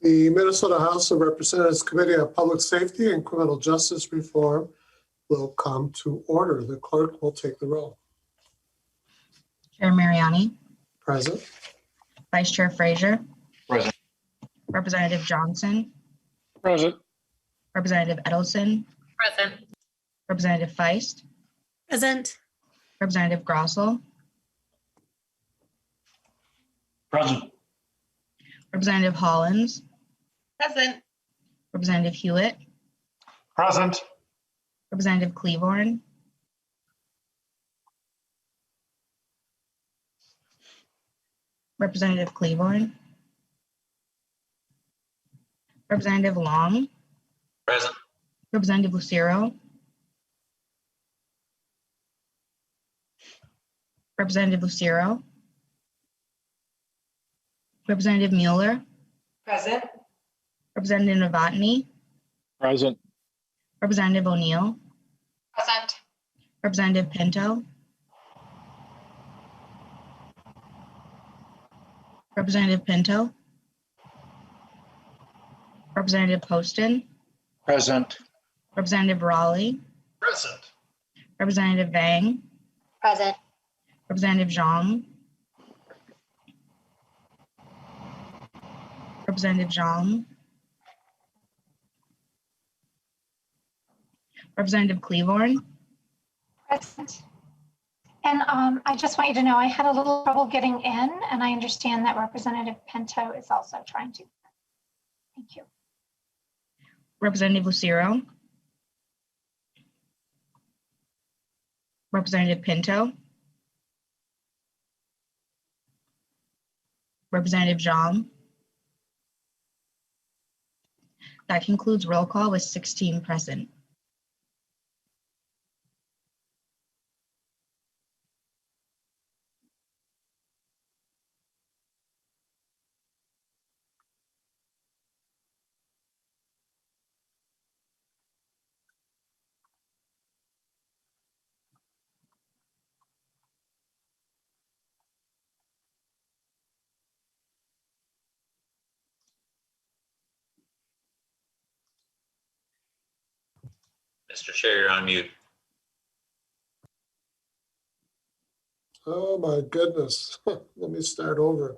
The Minnesota House of Representatives Committee on Public Safety and Criminal Justice Reform will come to order. The clerk will take the roll. Chair Mariani. Present. Vice Chair Frazier. Present. Representative Johnson. Present. Representative Edelson. Present. Representative Feist. Present. Representative Grossel. Present. Representative Hollins. Present. Representative Hewitt. Present. Representative Cleavorn. Representative Cleavorn. Representative Long. Present. Representative Lucero. Representative Lucero. Representative Mueller. Present. Representative Novotny. Present. Representative O'Neill. Present. Representative Pinto. Representative Pinto. Representative Poston. Present. Representative Raleigh. Present. Representative Vang. Present. Representative Zhang. Representative Zhang. Representative Cleavorn. Present. And I just want you to know I had a little trouble getting in, and I understand that Representative Pinto is also trying to. Thank you. Representative Lucero. Representative Pinto. Representative Zhang. That concludes roll call with 16 present. Mr. Chair, you're on mute. Oh my goodness. Let me start over.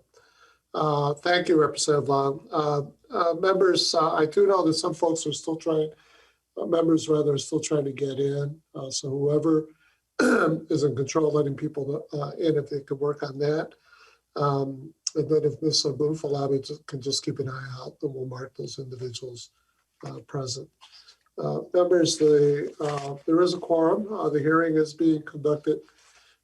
Thank you, Representative Long. Members, I do know that some folks are still trying, members rather, are still trying to get in. So whoever is in control, letting people in, if they could work on that. And then if Ms. Abufalabi can just keep an eye out, then we'll mark those individuals present. Members, there is a quorum. The hearing is being conducted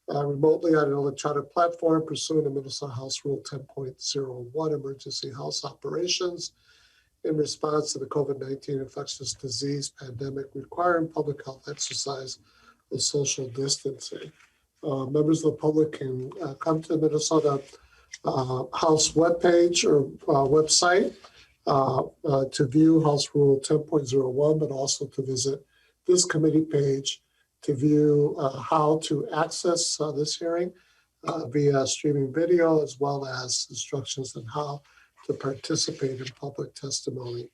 remotely on an electronic platform pursuant to Minnesota House Rule 10.01, Emergency House Operations in response to the COVID-19 infectious disease pandemic requiring public health exercise of social distancing. Members of the public can come to the Minnesota House webpage or website to view House Rule 10.01, but also to visit this committee page to view how to access this hearing via streaming video, as well as instructions on how to participate in public testimony.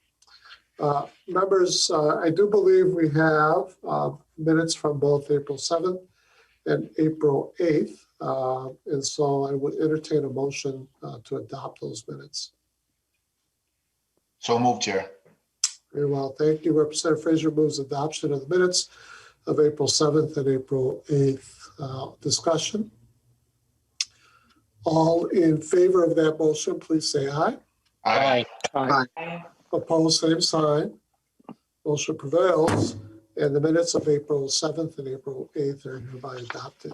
Members, I do believe we have minutes from both April 7th and April 8th. And so I would entertain a motion to adopt those minutes. So moved, Chair. Very well, thank you. Representative Frazier moves adoption of the minutes of April 7th and April 8th. Discussion. All in favor of that motion, please say aye. Aye. Aye. Opposed, same sign. Motion prevails, and the minutes of April 7th and April 8th are hereby adopted.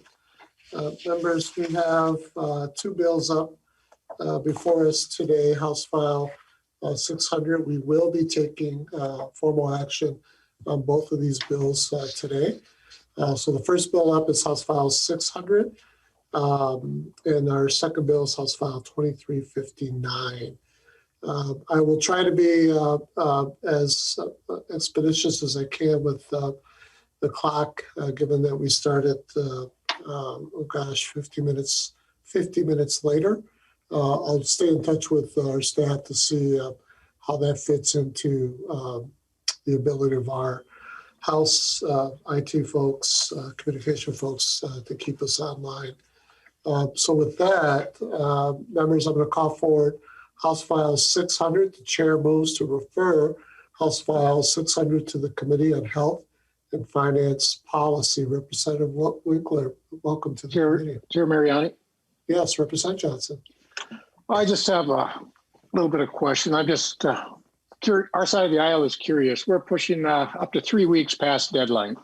Members, we have two bills up before us today, House File 600. We will be taking formal action on both of these bills today. So the first bill up is House File 600, and our second bill is House File 2359. I will try to be as expeditious as I can with the clock, given that we start at, 50 minutes later. I'll stay in touch with our staff to see how that fits into the ability of our House IT folks, communication folks to keep us online. So with that, members, I'm going to call forward House File 600. The chair moves to refer House File 600 to the Committee on Health and Finance Policy. Representative Winkler, welcome to the committee. Chair Mariani. Yes, Representative Johnson. I just have a little bit of question. I'm just our side of the aisle is curious. We're pushing up to 3 weeks past deadline.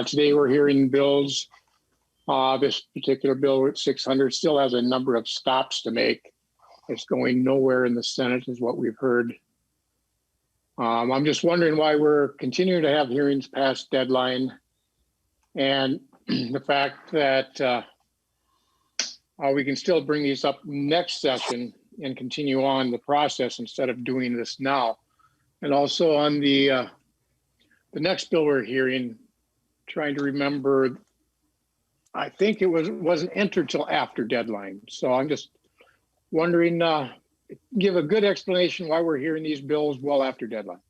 Today we're hearing bills. This particular bill at 600 still has a number of stops to make. It's going nowhere in the Senate is what we've heard. I'm just wondering why we're continuing to have hearings past deadline, and the fact that we can still bring these up next session and continue on the process instead of doing this now. And also on the next bill we're hearing, trying to remember, I think it wasn't entered till after deadline. So I'm just wondering, give a good explanation why we're hearing these bills well after deadline.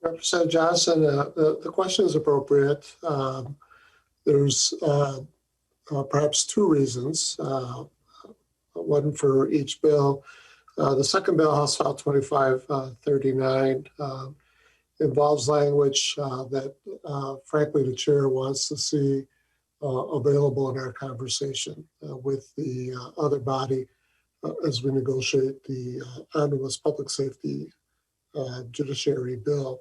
Representative Johnson, the question is appropriate. There's perhaps two reasons, one for each bill. The second bill, House File 2539, involves language that, frankly, the chair wants to see available in our conversation with the other body as we negotiate the Omnibus Public Safety Judiciary Bill.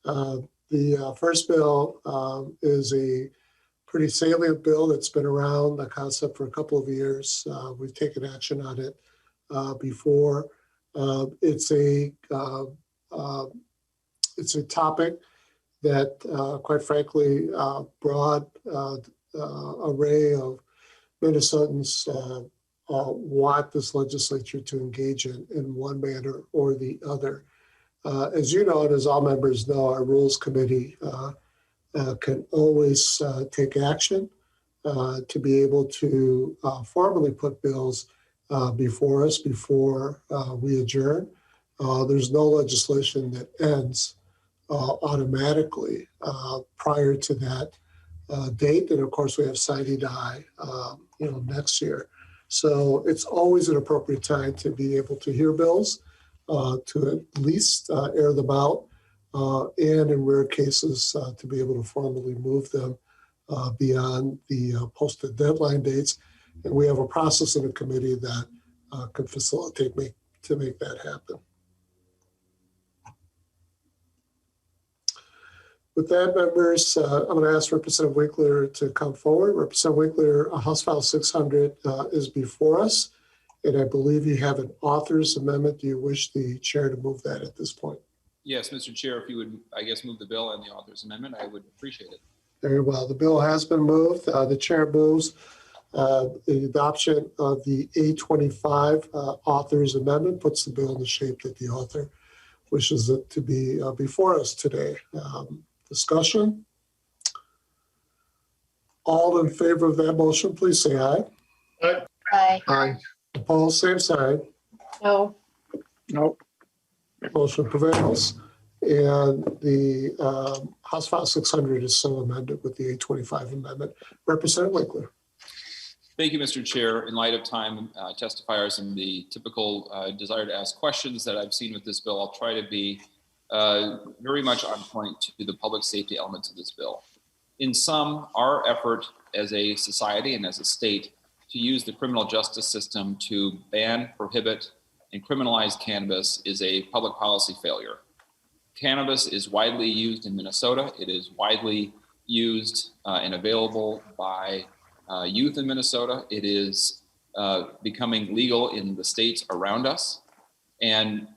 The first bill is a pretty salient bill that's been around the concept for a couple of years. We've taken action on it before. It's a topic that, quite frankly, broad array of Minnesotans want this legislature to engage in one manner or the other. As you know, and as all members know, our Rules Committee can always take action to be able to formally put bills before us before we adjourn. There's no legislation that ends automatically prior to that date. And of course, we have sine die, next year. So it's always an appropriate time to be able to hear bills, to at least air them out, and in rare cases, to be able to formally move them beyond the posted deadline dates. And we have a process in the committee that can facilitate to make that happen. With that, members, I'm going to ask Representative Winkler to come forward. Representative Winkler, House File 600 is before us, and I believe you have an author's amendment. Do you wish the chair to move that at this point? Yes, Mr. Chair, if you would, I guess, move the bill and the author's amendment, I would appreciate it. Very well. The bill has been moved. The chair moves the adoption of the A25 author's amendment, puts the bill in the shape that the author wishes it to be before us today. Discussion? All in favor of that motion, please say aye. Aye. Aye. Opposed, same sign. No. Nope. Motion prevails. And the House File 600 is so amended with the A25 amendment. Representative Winkler. Thank you, Mr. Chair. In light of time, testifiers and the typical desire to ask questions that I've seen with this bill, I'll try to be very much on point to the public safety elements of this bill. In sum, our effort as a society and as a state to use the criminal justice system to ban, prohibit, and criminalize cannabis is a public policy failure. Cannabis is widely used in Minnesota. It is widely used and available by youth in Minnesota. It is becoming legal in the states around us. And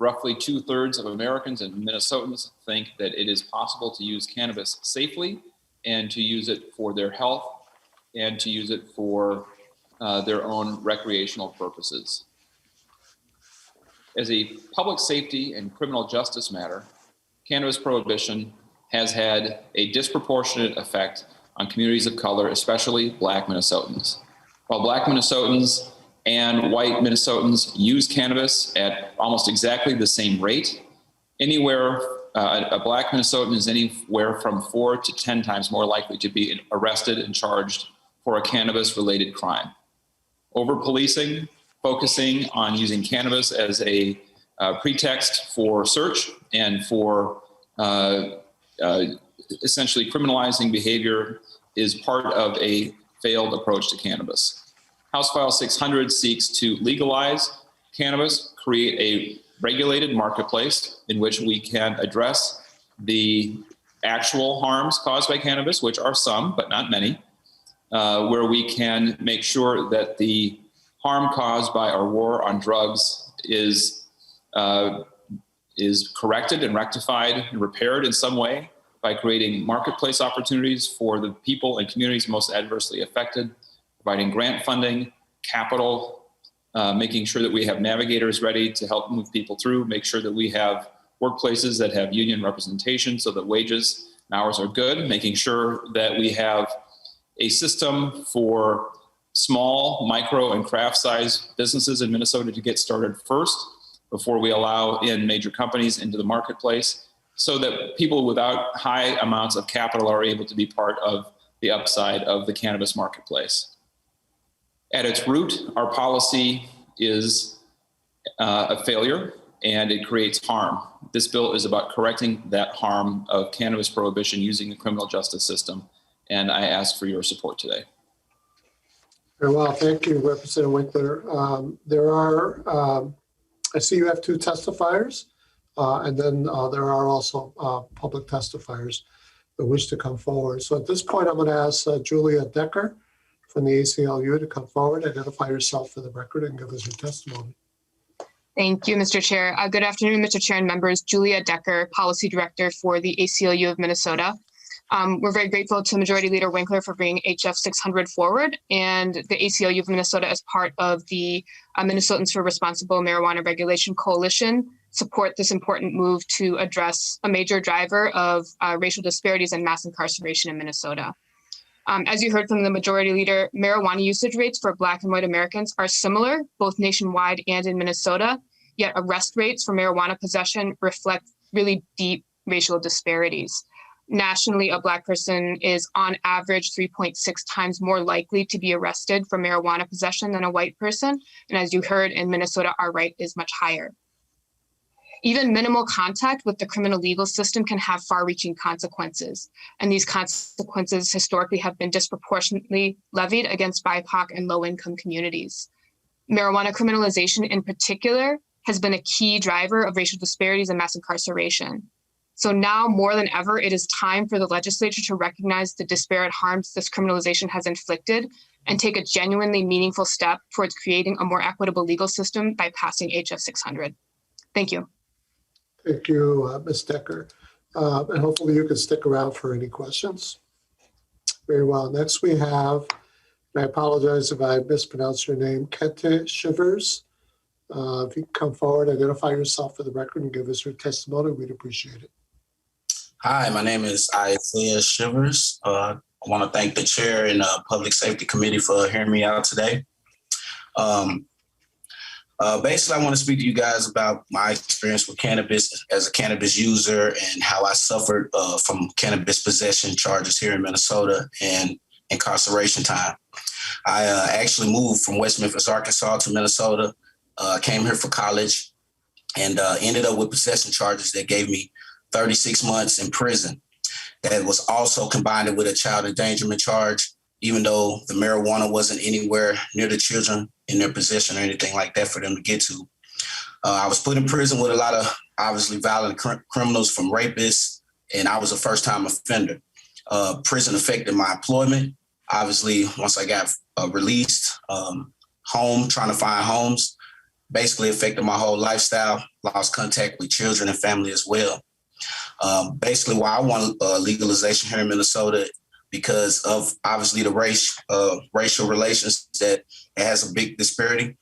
roughly 2/3 of Americans and Minnesotans think that it is possible to use cannabis safely and to use it for their health and to use it for their own recreational purposes. As a public safety and criminal justice matter, cannabis prohibition has had a disproportionate effect on communities of color, especially Black Minnesotans. While Black Minnesotans and white Minnesotans use cannabis at almost exactly the same rate. Anywhere, a black Minnesotan is anywhere from 4 to 10 times more likely to be arrested and charged for a cannabis-related crime. Over-policing, focusing on using cannabis as a pretext for search and for essentially criminalizing behavior is part of a failed approach to cannabis. House File 600 seeks to legalize cannabis, create a regulated marketplace in which we can address the actual harms caused by cannabis, which are some, but not many, where we can make sure that the harm caused by our war on drugs is corrected and rectified and repaired in some way by creating marketplace opportunities for the people and communities most adversely affected, providing grant funding, capital, making sure that we have navigators ready to help move people through, make sure that we have workplaces that have union representation so that wages and hours are good, making sure that we have a system for small, micro, and craft-sized businesses in Minnesota to get started first before we allow in major companies into the marketplace, so that people without high amounts of capital are able to be part of the upside of the cannabis marketplace. At its root, our policy is a failure and it creates harm. This bill is about correcting that harm of cannabis prohibition using the criminal justice system, and I ask for your support today. Very well, thank you, Representative Winkler. I see you have 2 testifiers, and then there are also public testifiers that wish to come forward. So at this point, I'm going to ask Julia Decker from the ACLU to come forward, identify yourself for the record, and give us your testimony. Thank you, Mr. Chair. Good afternoon, Mr. Chair and members. Julia Decker, Policy Director for the ACLU of Minnesota. We're very grateful to Majority Leader Winkler for bringing HF 600 forward, and the ACLU of Minnesota as part of the Minnesotans for Responsible Marijuana Regulation Coalition support this important move to address a major driver of racial disparities and mass incarceration in Minnesota. As you heard from the Majority Leader, marijuana usage rates for Black and white Americans are similar, both nationwide and in Minnesota, yet arrest rates for marijuana possession reflect really deep racial disparities. Nationally, a Black person is on average 3.6 times more likely to be arrested for marijuana possession than a white person. And as you heard, in Minnesota, our rate is much higher. Even minimal contact with the criminal legal system can have far-reaching consequences. And these consequences historically have been disproportionately levied against BIPOC and low-income communities. Marijuana criminalization in particular has been a key driver of racial disparities and mass incarceration. So now more than ever, it is time for the legislature to recognize the disparate harms this criminalization has inflicted and take a genuinely meaningful step towards creating a more equitable legal system by passing HF 600. Thank you. Thank you, Ms. Decker. And hopefully you can stick around for any questions. Very well. Next we have, and I apologize if I mispronounced your name, Kente Shivers. If you come forward, identify yourself for the record and give us your testimony, we'd appreciate it. Hi, my name is Isaiah Shivers. I want to thank the chair and Public Safety Committee for hearing me out today. Basically, I want to speak to you guys about my experience with cannabis as a cannabis user and how I suffered from cannabis possession charges here in Minnesota and incarceration time. I actually moved from West Memphis, Arkansas to Minnesota, came here for college, and ended up with possession charges that gave me 36 months in prison. That was also combined with a child endangerment charge, even though the marijuana wasn't anywhere near the children in their possession or anything like that for them to get to. I was put in prison with a lot of obviously violent criminals, from rapists, and I was a first-time offender. Prison affected my employment. Obviously, once I got released, home, trying to find homes, basically affected my whole lifestyle, lost contact with children and family as well. Basically, why I want legalization here in Minnesota, because of obviously the racial relations that it has a big disparity.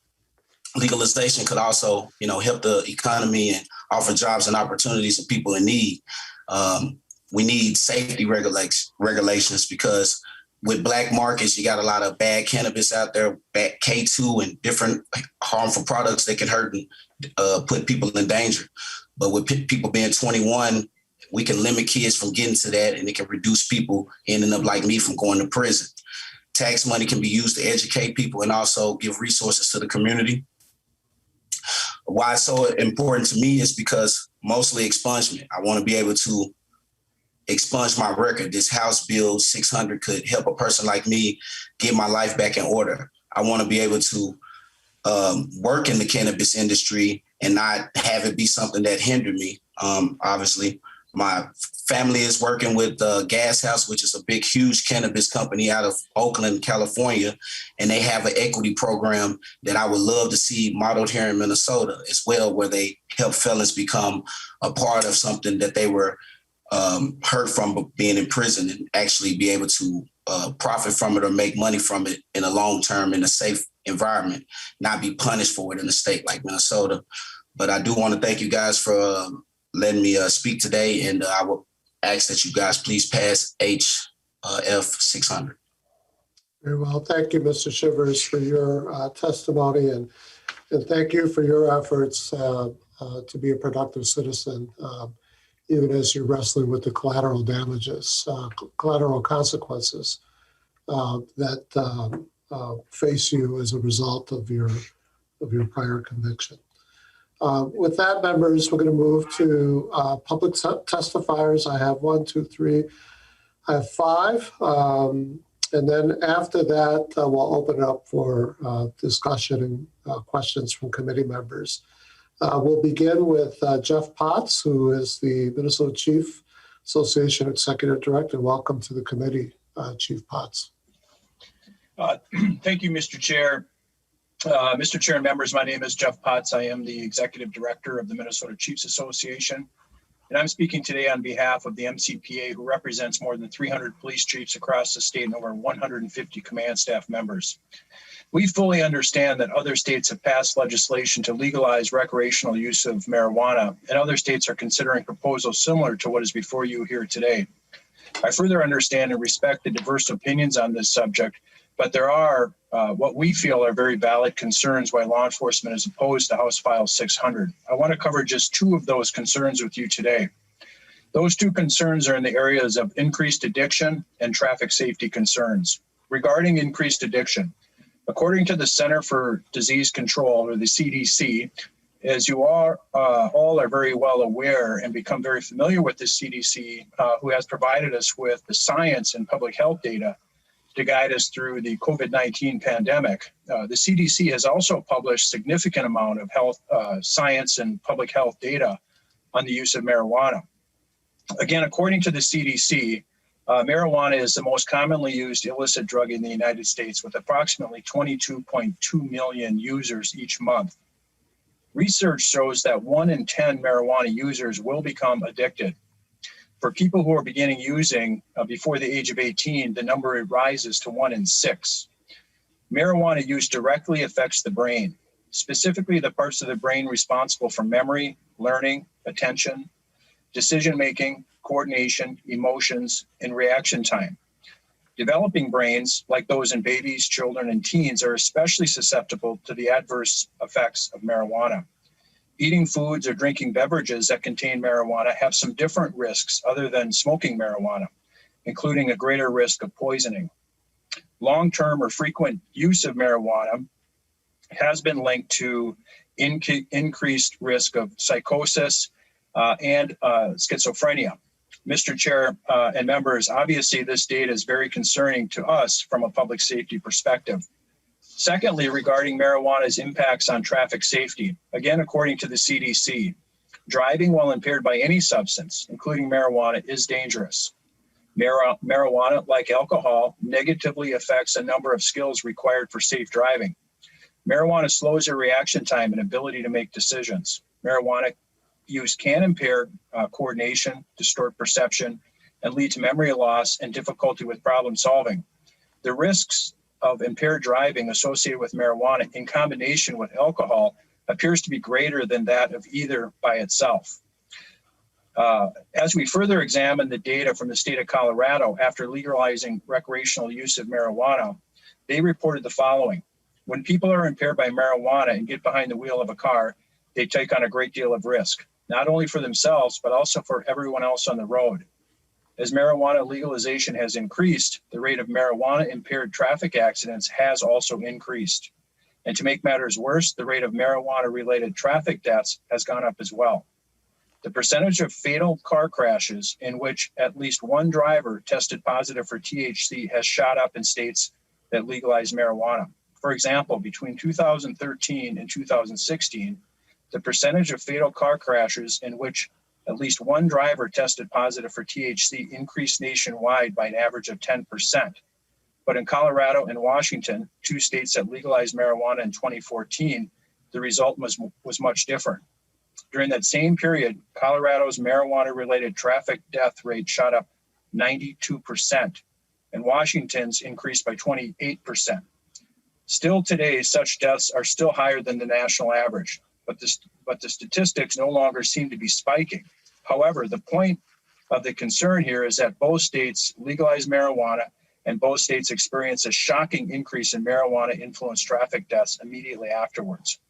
Legalization could also, help the economy and offer jobs and opportunities to people in need. We need safety regulations because with black markets, you got a lot of bad cannabis out there, bad K2 and different harmful products that can hurt and put people in danger. But with people being 21, we can limit kids from getting to that, and it can reduce people ending up like me from going to prison. Tax money can be used to educate people and also give resources to the community. Why it's so important to me is because mostly expungement. I want to be able to expunge my record. This House Bill 600 could help a person like me get my life back in order. I want to be able to work in the cannabis industry and not have it be something that hindered me. Obviously, my family is working with Gas House, which is a big, huge cannabis company out of Oakland, California, and they have an equity program that I would love to see modeled here in Minnesota as well, where they help felons become a part of something that they were hurt from being in prison and actually be able to profit from it or make money from it in a long term in a safe environment, not be punished for it in a state like Minnesota. But I do want to thank you guys for letting me speak today, and I will ask that you guys please pass HF 600. Very well. Thank you, Mr. Shivers, for your testimony, and thank you for your efforts to be a productive citizen, even as you're wrestling with the collateral damages, collateral consequences that face you as a result of your prior conviction. With that, members, we're going to move to public testifiers. I have 1, 2, 3. I have 5. And then after that, we'll open it up for discussion and questions from committee members. We'll begin with Jeff Potts, who is the Minnesota Chief Association Executive Director. Welcome to the committee, Chief Potts. Thank you, Mr. Chair. Mr. Chair and members, my name is Jeff Potts. I am the Executive Director of the Minnesota Chiefs Association, and I'm speaking today on behalf of the MCPA, who represents more than 300 police chiefs across the state and over 150 command staff members. We fully understand that other states have passed legislation to legalize recreational use of marijuana, and other states are considering proposals similar to what is before you here today. I further understand and respect the diverse opinions on this subject, but there are what we feel are very valid concerns why law enforcement is opposed to House File 600. I want to cover just 2 of those concerns with you today. Those 2 concerns are in the areas of increased addiction and traffic safety concerns. Regarding increased addiction, according to the Center for Disease Control, or the CDC, as you are all are very well aware and become very familiar with the CDC, who has provided us with the science and public health data to guide us through the COVID-19 pandemic. The CDC has also published significant amount of health science and public health data on the use of marijuana. Again, according to the CDC, marijuana is the most commonly used illicit drug in the United States, with approximately 22.2 million users each month. Research shows that 1 in 10 marijuana users will become addicted. For people who are beginning using before the age of 18, the number rises to 1 in 6. Marijuana use directly affects the brain, specifically the parts of the brain responsible for memory, learning, attention, decision-making, coordination, emotions, and reaction time. Developing brains, like those in babies, children, and teens, are especially susceptible to the adverse effects of marijuana. Eating foods or drinking beverages that contain marijuana have some different risks other than smoking marijuana, including a greater risk of poisoning. Long-term or frequent use of marijuana has been linked to increased risk of psychosis and schizophrenia. Mr. Chair and members, obviously this data is very concerning to us from a public safety perspective. Secondly, regarding marijuana's impacts on traffic safety, again, according to the CDC, driving while impaired by any substance, including marijuana, is dangerous. Marijuana, like alcohol, negatively affects a number of skills required for safe driving. Marijuana slows your reaction time and ability to make decisions. Marijuana use can impair coordination, distort perception, and lead to memory loss and difficulty with problem solving. The risks of impaired driving associated with marijuana in combination with alcohol appears to be greater than that of either by itself. As we further examine the data from the state of Colorado after legalizing recreational use of marijuana, they reported the following. When people are impaired by marijuana and get behind the wheel of a car, they take on a great deal of risk, not only for themselves, but also for everyone else on the road. As marijuana legalization has increased, the rate of marijuana impaired traffic accidents has also increased. And to make matters worse, the rate of marijuana related traffic deaths has gone up as well. The percentage of fatal car crashes in which at least one driver tested positive for THC has shot up in states that legalize marijuana. For example, between 2013 and 2016, the percentage of fatal car crashes in which at least one driver tested positive for THC increased nationwide by an average of 10%. But in Colorado and Washington, two states that legalized marijuana in 2014, the result was much different. During that same period, Colorado's marijuana-related traffic death rate shot up 92%, and Washington's increased by 28%. Still today, such deaths are still higher than the national average, but the statistics no longer seem to be spiking. However, the point of the concern here is that both states legalize marijuana and both states experience a shocking increase in marijuana-influenced traffic deaths immediately afterwards.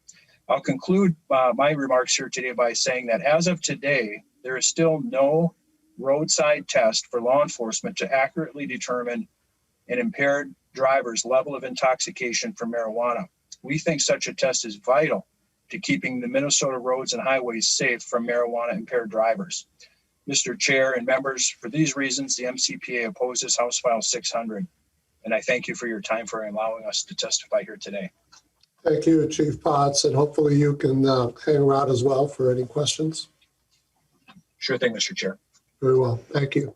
I'll conclude my remarks here today by saying that as of today, there is still no roadside test for law enforcement to accurately determine an impaired driver's level of intoxication from marijuana. We think such a test is vital to keeping the Minnesota roads and highways safe from marijuana impaired drivers. Mr. Chair and members, for these reasons, the MCPA opposes House File 600. And I thank you for your time for allowing us to testify here today. Thank you, Chief Potts, and hopefully you can hang around as well for any questions. Sure thing, Mr. Chair. Very well, thank you.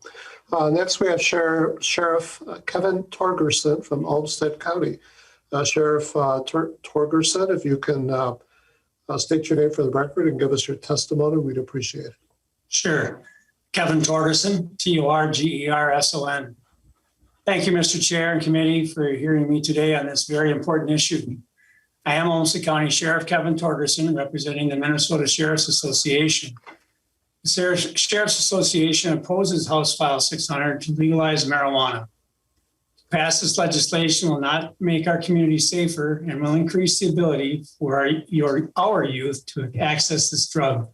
Next, we have Sheriff Kevin Torgerson from Olmsted County. Sheriff Torgerson, if you can state your name for the record and give us your testimony, we'd appreciate it. Sure. Kevin Torgerson, Torgerson. Thank you, Mr. Chair and committee, for hearing me today on this very important issue. I am Olmsted County Sheriff Kevin Torgerson, representing the Minnesota Sheriff's Association. The Sheriff's Association opposes House File 600 to legalize marijuana. To pass this legislation will not make our community safer and will increase the ability for our youth to access this drug.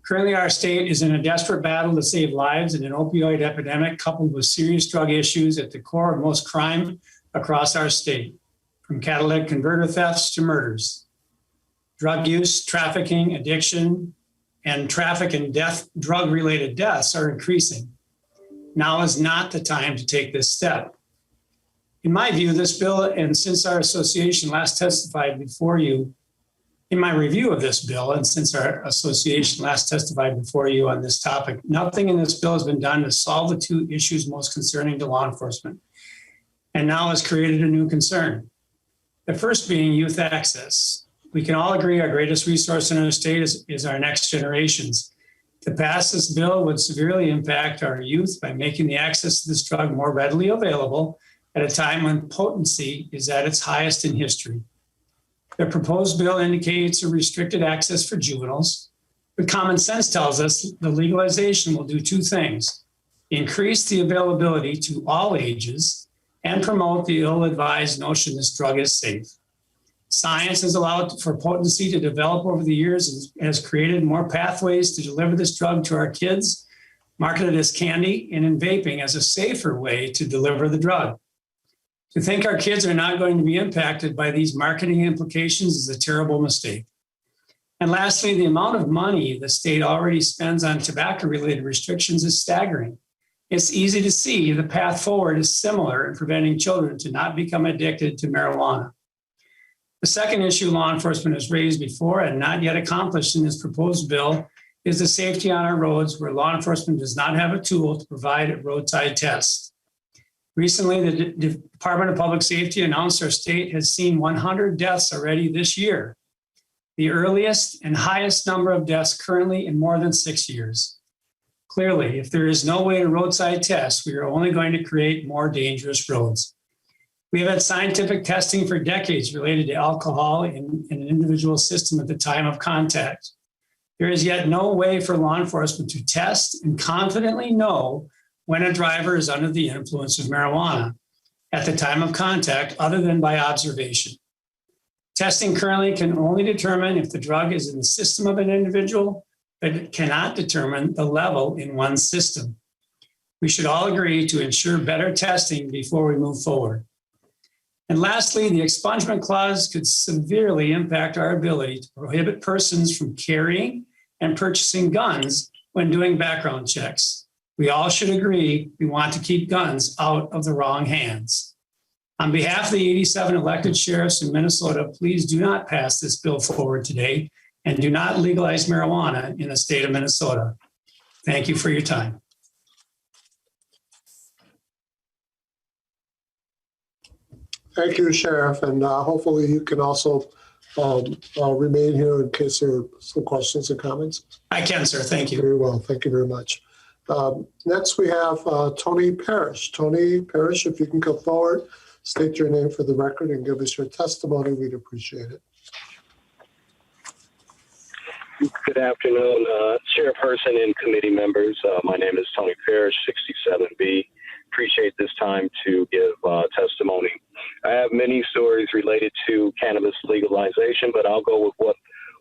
Currently, our state is in a desperate battle to save lives in an opioid epidemic coupled with serious drug issues at the core of most crime across our state, from catalytic converter thefts to murders. Drug use, trafficking, addiction, and traffic and drug-related deaths are increasing. Now is not the time to take this step. In my view, this bill, and since our association last testified before you, in my review of this bill, and since our association last testified before you on this topic, nothing in this bill has been done to solve the two issues most concerning to law enforcement, and now has created a new concern. The first being youth access. We can all agree our greatest resource in our state is our next generations. To pass this bill would severely impact our youth by making the access to this drug more readily available at a time when potency is at its highest in history. The proposed bill indicates a restricted access for juveniles, but common sense tells us the legalization will do two things: increase the availability to all ages and promote the ill-advised notion this drug is safe. Science has allowed for potency to develop over the years and has created more pathways to deliver this drug to our kids, marketed as candy, and in vaping as a safer way to deliver the drug. To think our kids are not going to be impacted by these marketing implications is a terrible mistake. And lastly, the amount of money the state already spends on tobacco-related restrictions is staggering. It's easy to see the path forward is similar in preventing children to not become addicted to marijuana. The second issue law enforcement has raised before and not yet accomplished in this proposed bill is the safety on our roads, where law enforcement does not have a tool to provide a roadside test. Recently, the Department of Public Safety announced our state has seen 100 deaths already this year, the earliest and highest number of deaths currently in more than 6 years. Clearly, if there is no way to roadside test, we are only going to create more dangerous roads. We have had scientific testing for decades related to alcohol in an individual's system at the time of contact. There is yet no way for law enforcement to test and confidently know when a driver is under the influence of marijuana at the time of contact other than by observation. Testing currently can only determine if the drug is in the system of an individual, but it cannot determine the level in one's system. We should all agree to ensure better testing before we move forward. And lastly, the expungement clause could severely impact our ability to prohibit persons from carrying and purchasing guns when doing background checks. We all should agree we want to keep guns out of the wrong hands. On behalf of the 87 elected sheriffs in Minnesota, please do not pass this bill forward today and do not legalize marijuana in the state of Minnesota. Thank you for your time. Thank you, Sheriff, and hopefully you can also remain here in case there are some questions and comments. I can, sir. Thank you. Very well. Thank you very much. Next, we have Tony Parrish. Tony Parrish, if you can come forward, state your name for the record and give us your testimony, we'd appreciate it. Good afternoon, Chairperson and committee members. My name is Tony Parrish, 67B. Appreciate this time to give testimony. I have many stories related to cannabis legalization, but I'll go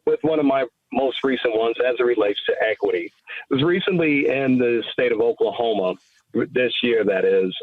with one of my most recent ones as it relates to equity. It was recently in the state of Oklahoma, this year that is,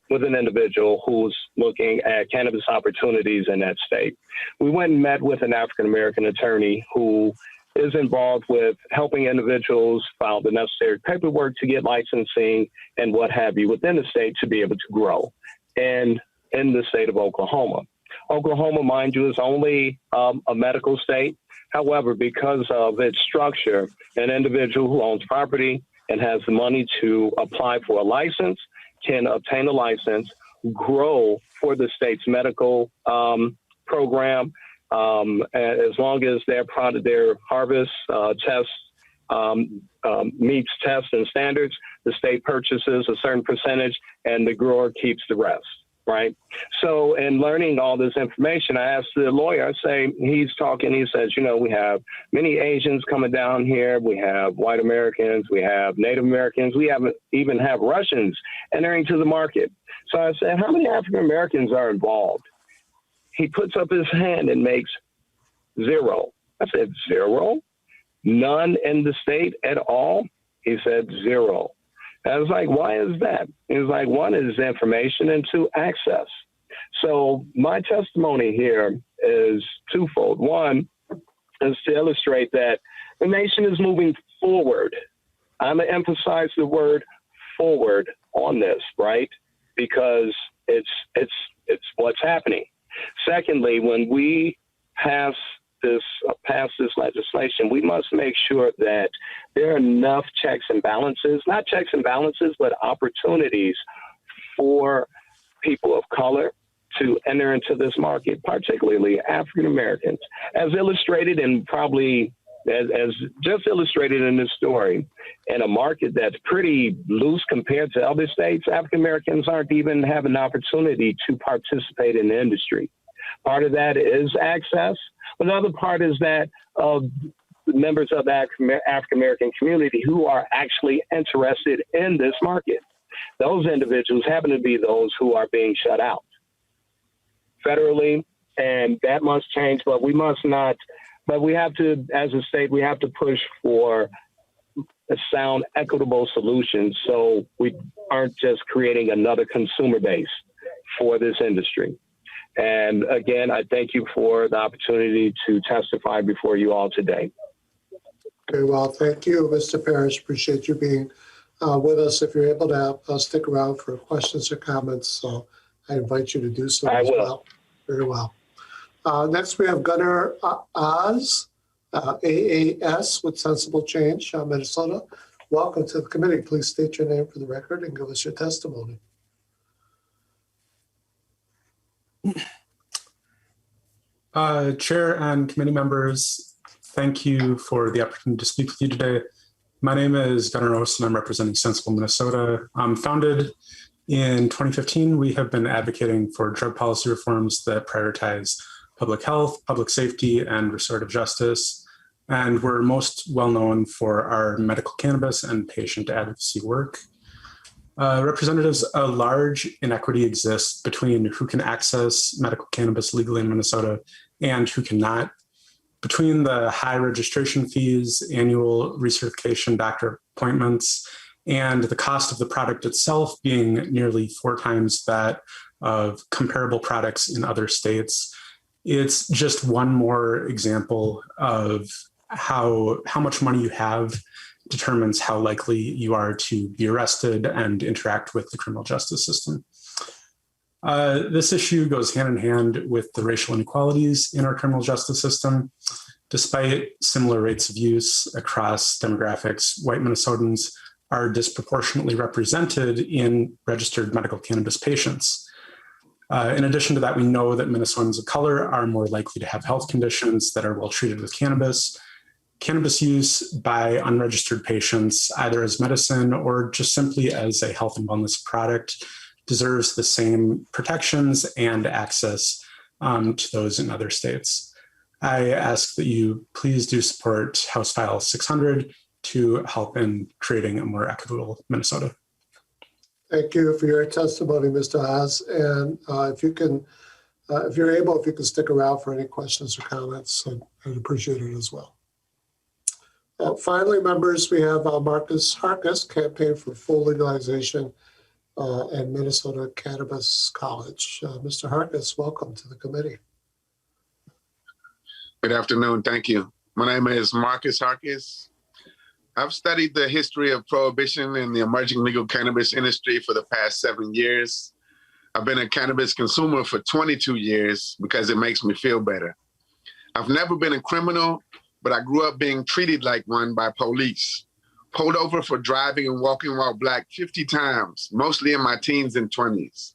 with an individual who's looking at cannabis opportunities in that state. We went and met with an African-American attorney who is involved with helping individuals file the necessary paperwork to get licensing and what have you within the state to be able to grow. And in the state of Oklahoma. Oklahoma, mind you, is only a medical state. However, because of its structure, an individual who owns property and has the money to apply for a license can obtain a license, grow for the state's medical program, as long as their harvest test meets tests and standards. The state purchases a certain percentage and the grower keeps the rest, right? So in learning all this information, I asked the lawyer, I say, he says, you know, we have many Asians coming down here. We have white Americans, we have Native Americans, we even have Russians entering to the market. So I said, how many African Americans are involved? He puts up his hand and makes 0. I said, 0? None in the state at all? He said 0. I was like, why is that? He was like, 1 is information and 2, access. So my testimony here is twofold. 1 is to illustrate that the nation is moving forward. I'm going to emphasize the word forward on this, right? Because it's what's happening. Secondly, when we pass this legislation, we must make sure that there are enough checks and balances, not checks and balances, but opportunities for people of color to enter into this market, particularly African Americans. As illustrated and probably as just illustrated in this story, in a market that's pretty loose compared to other states, African Americans aren't even having an opportunity to participate in the industry. Part of that is access. Another part is that members of the African American community who are actually interested in this market. Those individuals happen to be those who are being shut out federally, and that must change, but we must not. But we have to, as a state, we have to push for a sound, equitable solution so we aren't just creating another consumer base for this industry. And again, I thank you for the opportunity to testify before you all today. Okay, well, thank you, Mr. Parrish. Appreciate you being with us. If you're able to stick around for questions or comments, so I invite you to do so as well. Very well. Next, we have Gunnar Oz, AAS with Sensible Change, Minnesota. Welcome to the committee. Please state your name for the record and give us your testimony. Chair and committee members, thank you for the opportunity to speak with you today. My name is Gunnar Oss and I'm representing Sensible Minnesota. Founded in 2015, we have been advocating for drug policy reforms that prioritize public health, public safety, and restorative justice. and we're most well known for our medical cannabis and patient advocacy work. Representatives, a large inequity exists between who can access medical cannabis legally in Minnesota and who cannot. Between the high registration fees, annual recertification doctor appointments, and the cost of the product itself being nearly 4 times that of comparable products in other states, it's just one more example of how much money you have determines how likely you are to be arrested and interact with the criminal justice system. This issue goes hand in hand with the racial inequalities in our criminal justice system. Despite similar rates of use across demographics, white Minnesotans are disproportionately represented in registered medical cannabis patients. In addition to that, we know that Minnesotans of color are more likely to have health conditions that are well treated with cannabis. Cannabis use by unregistered patients, either as medicine or just simply as a health and wellness product, deserves the same protections and access to those in other states. I ask that you please do support House File 600 to help in creating a more equitable Minnesota. Thank you for your testimony, Mr. Haas. And if you're able, if you can stick around for any questions or comments, I'd appreciate it as well. Finally, members, we have Marcus Harkis, Campaign for Full Legalization at Minnesota Cannabis College. Mr. Harkis, welcome to the committee. Good afternoon. Thank you. My name is Marcus Harkis. I've studied the history of prohibition in the emerging legal cannabis industry for the past 7 years. I've been a cannabis consumer for 22 years because it makes me feel better. I've never been a criminal, but I grew up being treated like one by police. Pulled over for driving and walking while black 50 times, mostly in my teens and 20s.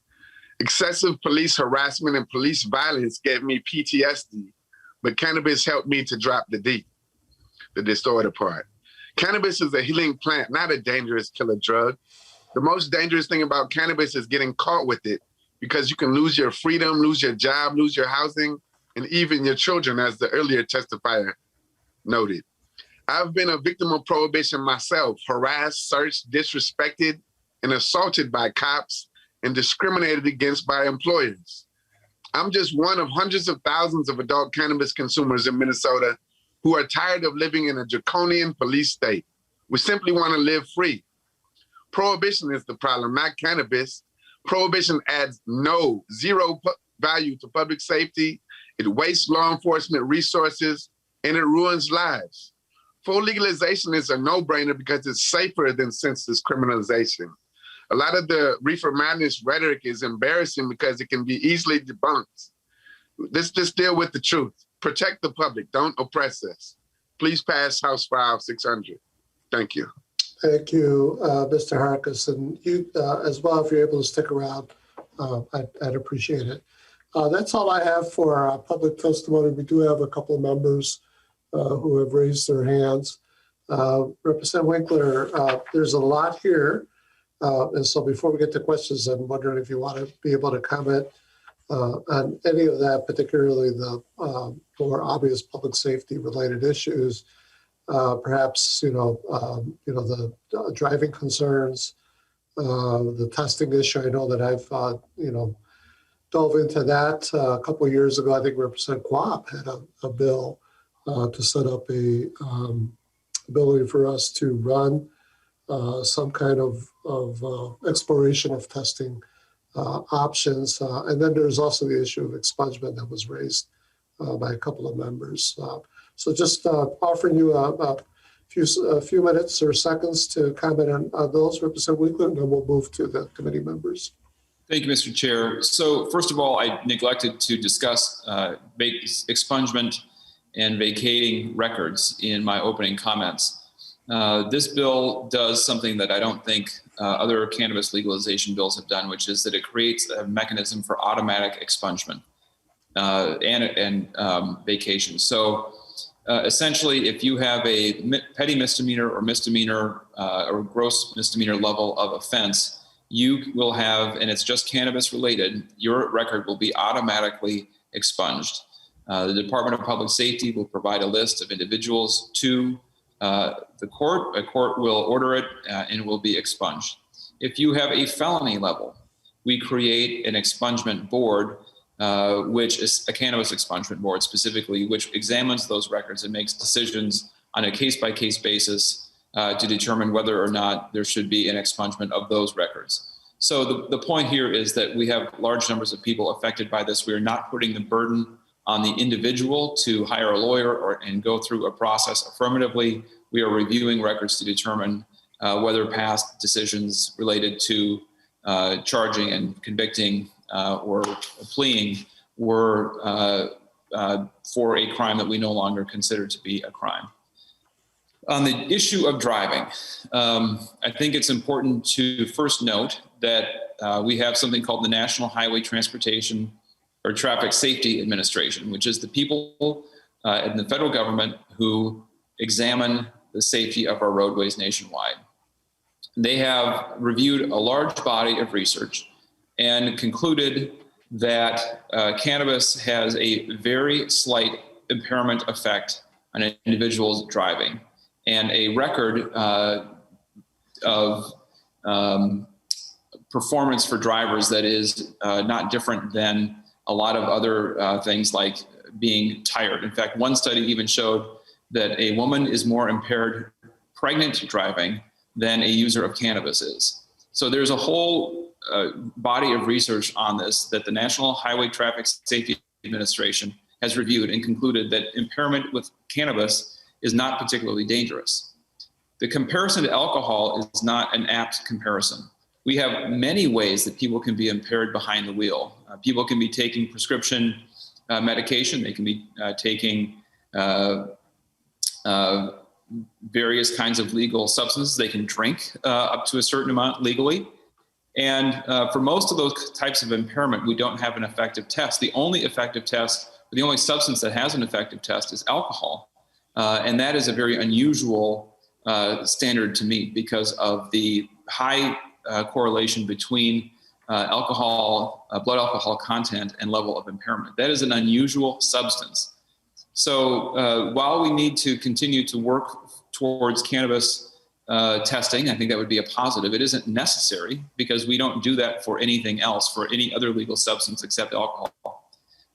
Excessive police harassment and police violence gave me PTSD, but cannabis helped me to drop the D, the disorder part. Cannabis is a healing plant, not a dangerous killer drug. The most dangerous thing about cannabis is getting caught with it because you can lose your freedom, lose your job, lose your housing, and even your children, as the earlier testifier noted. I've been a victim of prohibition myself, harassed, searched, disrespected, and assaulted by cops and discriminated against by employers. I'm just one of hundreds of thousands of adult cannabis consumers in Minnesota who are tired of living in a draconian police state. We simply want to live free. Prohibition is the problem, not cannabis. Prohibition adds zero value to public safety. It wastes law enforcement resources, and it ruins lives. Full legalization is a no-brainer because it's safer than senseless criminalization. A lot of the reefer madness rhetoric is embarrassing because it can be easily debunked. Let's just deal with the truth. Protect the public, don't oppress us. Please pass House File 600. Thank you. Thank you, Mr. Harkis. And you as well, if you're able to stick around, I'd appreciate it. That's all I have for public testimony. We do have a couple of members who have raised their hands. Representative Winkler, there's a lot here. And so before we get to questions, I'm wondering if you want to be able to comment on any of that, particularly the more obvious public safety related issues, perhaps, the driving concerns, the testing issue. I know that I've, dove into that a couple of years ago. I think Representative Quap had a bill to set up a ability for us to run some kind of exploration of testing options. And then there's also the issue of expungement that was raised by a couple of members. So just offering you a few minutes or seconds to comment on those, Representative Winkler, and then we'll move to the committee members. Thank you, Mr. Chair. So first of all, I neglected to discuss expungement and vacating records in my opening comments. This bill does something that I don't think other cannabis legalization bills have done, which is that it creates a mechanism for automatic expungement and vacation. So essentially, if you have a petty misdemeanor or misdemeanor or gross misdemeanor level of offense, you will have, and it's just cannabis related, your record will be automatically expunged. The Department of Public Safety will provide a list of individuals to the court. A court will order it and it will be expunged. If you have a felony level, we create an expungement board, which is a cannabis expungement board specifically, which examines those records and makes decisions on a case-by-case basis to determine whether or not there should be an expungement of those records. So the point here is that we have large numbers of people affected by this. We are not putting the burden on the individual to hire a lawyer and go through a process affirmatively. We are reviewing records to determine whether past decisions related to charging and convicting or pleading were for a crime that we no longer consider to be a crime. On the issue of driving, I think it's important to first note that we have something called the National Highway Transportation or Traffic Safety Administration, which is the people in the federal government who examine the safety of our roadways nationwide. They have reviewed a large body of research and concluded that cannabis has a very slight impairment effect on an individual's driving, and a record of performance for drivers that is not different than a lot of other things like being tired. In fact, one study even showed that a woman is more impaired pregnant driving than a user of cannabis is. So there's a whole body of research on this that the National Highway Traffic Safety Administration has reviewed and concluded that impairment with cannabis is not particularly dangerous. The comparison to alcohol is not an apt comparison. We have many ways that people can be impaired behind the wheel. People can be taking prescription medication. They can be taking various kinds of legal substances. They can drink up to a certain amount legally. And for most of those types of impairment, we don't have an effective test. The only effective test, the only substance that has an effective test is alcohol. And that is a very unusual standard to meet because of the high correlation between alcohol, blood alcohol content and level of impairment. That is an unusual substance. So while we need to continue to work towards cannabis testing, I think that would be a positive. It isn't necessary because we don't do that for anything else, for any other legal substance except alcohol.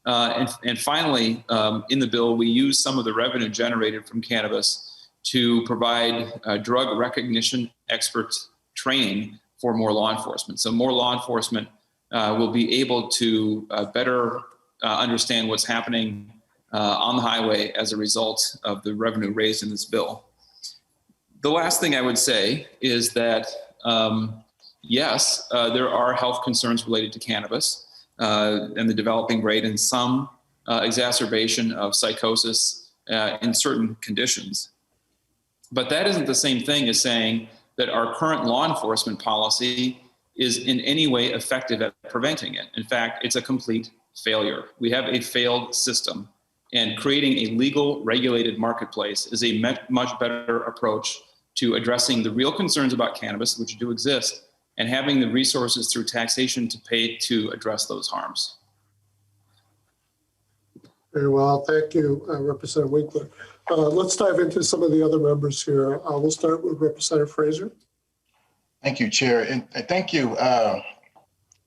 And finally, in the bill, we use some of the revenue generated from cannabis to provide drug recognition expert training for more law enforcement. So more law enforcement will be able to better understand what's happening on the highway as a result of the revenue raised in this bill. The last thing I would say is that, yes, there are health concerns related to cannabis and the developing rate and some exacerbation of psychosis in certain conditions. But that isn't the same thing as saying that our current law enforcement policy is in any way effective at preventing it. In fact, it's a complete failure. We have a failed system, and creating a legal regulated marketplace is a much better approach to addressing the real concerns about cannabis, which do exist, and having the resources through taxation to pay to address those harms. Very well, thank you, Representative Winkler. Let's dive into some of the other members here. We'll start with Representative Fraser. Thank you, Chair, and thank you,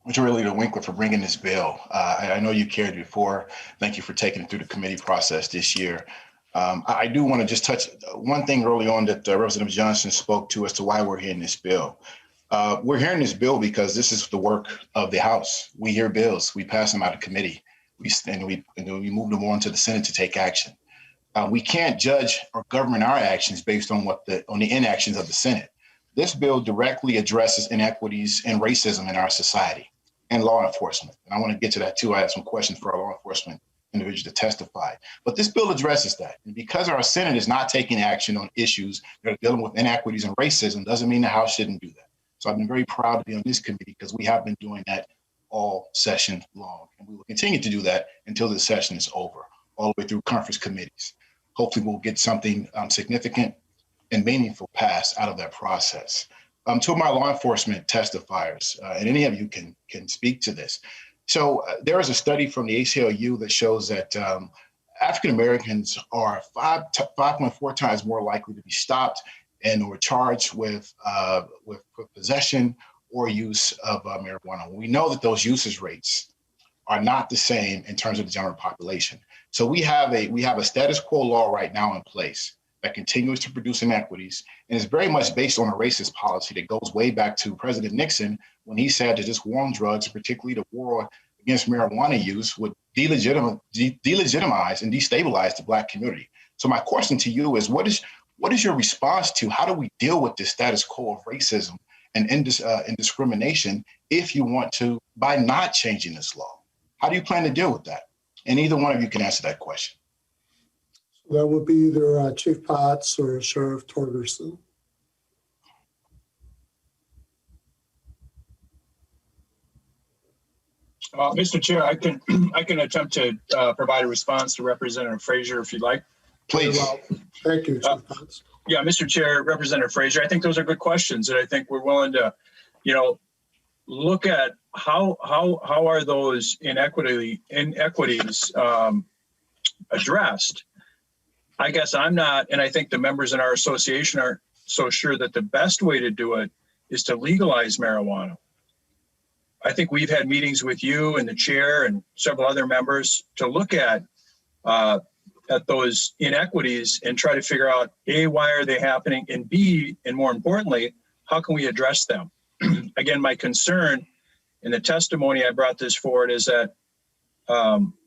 Majority Leader Winkler, for bringing this bill. I know you carried it before. Thank you for taking it through the committee process this year. I do want to just touch one thing early on that Representative Johnson spoke to as to why we're hearing this bill. We're hearing this bill because this is the work of the House. We hear bills, we pass them out of committee, we move them on to the Senate to take action. We can't judge or govern our actions based on the inactions of the Senate. This bill directly addresses inequities and racism in our society and law enforcement. And I want to get to that too. I have some questions for our law enforcement individuals to testify. But this bill addresses that. And because our Senate is not taking action on issues that are dealing with inequities and racism doesn't mean the House shouldn't do that. So I've been very proud to be on this committee because we have been doing that all session long. And we will continue to do that until the session is over, all the way through conference committees. Hopefully we'll get something significant and meaningful passed out of that process. To my law enforcement testifiers, and any of you can speak to this. So there is a study from the ACLU that shows that African Americans are 5.4 times more likely to be stopped and or charged with possession or use of marijuana. We know that those usage rates are not the same in terms of the general population. So we have a status quo law right now in place that continues to produce inequities and is very much based on a racist policy that goes way back to President Nixon when he said that this war on drugs, particularly the war against marijuana use, would delegitimize and destabilize the Black community. So my question to you is, what is your response to how do we deal with this status quo of racism and discrimination if you want to, by not changing this law? How do you plan to deal with that? And either one of you can answer that question. So that would be either Chief Potts or Sheriff Torgerson. Mr. Chair, I can attempt to provide a response to Representative Frazier if you'd like. Please. Well, thank you, Chief Potts. Yeah, Mr. Chair, Representative Frazier, I think those are good questions, and I think we're willing to, look at how are those inequities addressed. I guess I'm not, and I think the members in our association aren't so sure that the best way to do it is to legalize marijuana. I think we've had meetings with you and the chair and several other members to look at those inequities and try to figure out, A, why are they happening, and B, and more importantly, how can we address them? Again, my concern in the testimony I brought this forward is that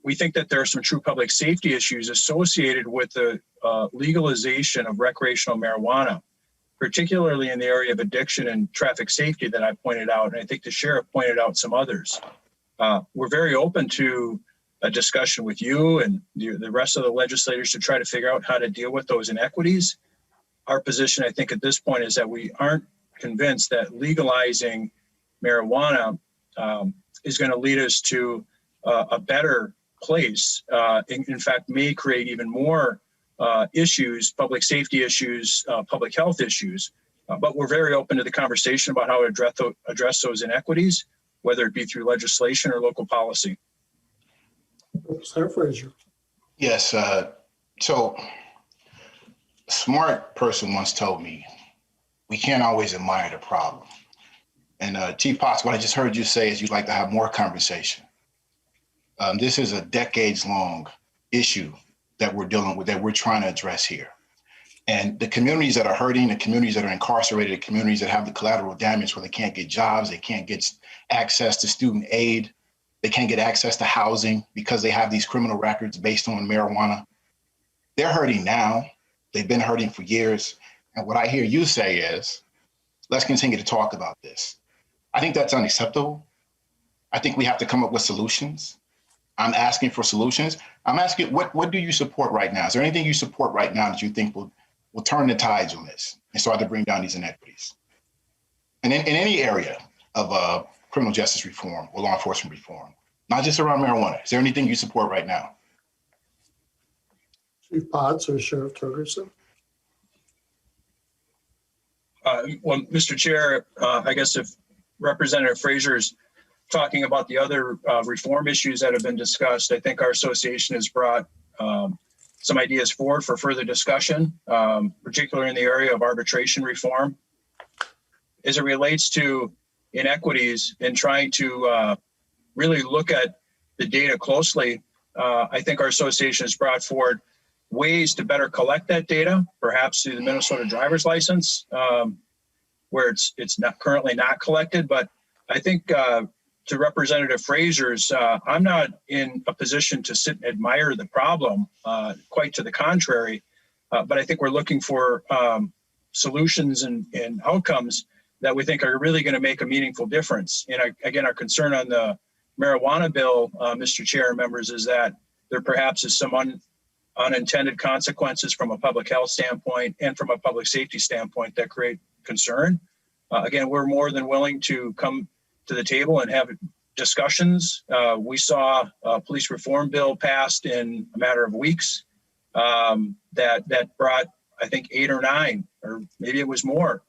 we think that there are some true public safety issues associated with the legalization of recreational marijuana, particularly in the area of addiction and traffic safety that I pointed out, and I think the sheriff pointed out some others. We're very open to a discussion with you and the rest of the legislators to try to figure out how to deal with those inequities. Our position, I think, at this point is that we aren't convinced that legalizing marijuana is going to lead us to a better place. In fact, may create even more issues, public safety issues, public health issues. But we're very open to the conversation about how to address those inequities, whether it be through legislation or local policy. Senator Frazier. Yes. So a smart person once told me, we can't always admire the problem. And Chief Potts, what I just heard you say is you'd like to have more conversation. This is a decades-long issue that we're dealing with, that we're trying to address here. And the communities that are hurting, the communities that are incarcerated, the communities that have the collateral damage where they can't get jobs, they can't get access to student aid, they can't get access to housing because they have these criminal records based on marijuana. They're hurting now. They've been hurting for years. And what I hear you say is, let's continue to talk about this. I think that's unacceptable. I think we have to come up with solutions. I'm asking for solutions. I'm asking, what do you support right now? Is there anything you support right now that you think will turn the tides on this and start to bring down these inequities? And in any area of criminal justice reform or law enforcement reform, not just around marijuana, is there anything you support right now? Chief Potts or Sheriff Torgerson? Well, Mr. Chair, I guess if Representative Frazier is talking about the other reform issues that have been discussed, I think our association has brought some ideas forward for further discussion, particularly in the area of arbitration reform. As it relates to inequities and trying to really look at the data closely, I think our association has brought forward ways to better collect that data, perhaps through the Minnesota driver's license, where it's not currently not collected. But I think to Representative Frazier's, I'm not in a position to sit and admire the problem, quite to the contrary, but I think we're looking for solutions and outcomes that we think are really going to make a meaningful difference. And again, our concern on the marijuana bill, Mr. Chair and members, is that there perhaps is some unintended consequences from a public health standpoint and from a public safety standpoint that create concern. Again, we're more than willing to come to the table and have discussions. We saw a police reform bill passed in a matter of weeks that brought, I think, 8 or 9, or maybe it was more,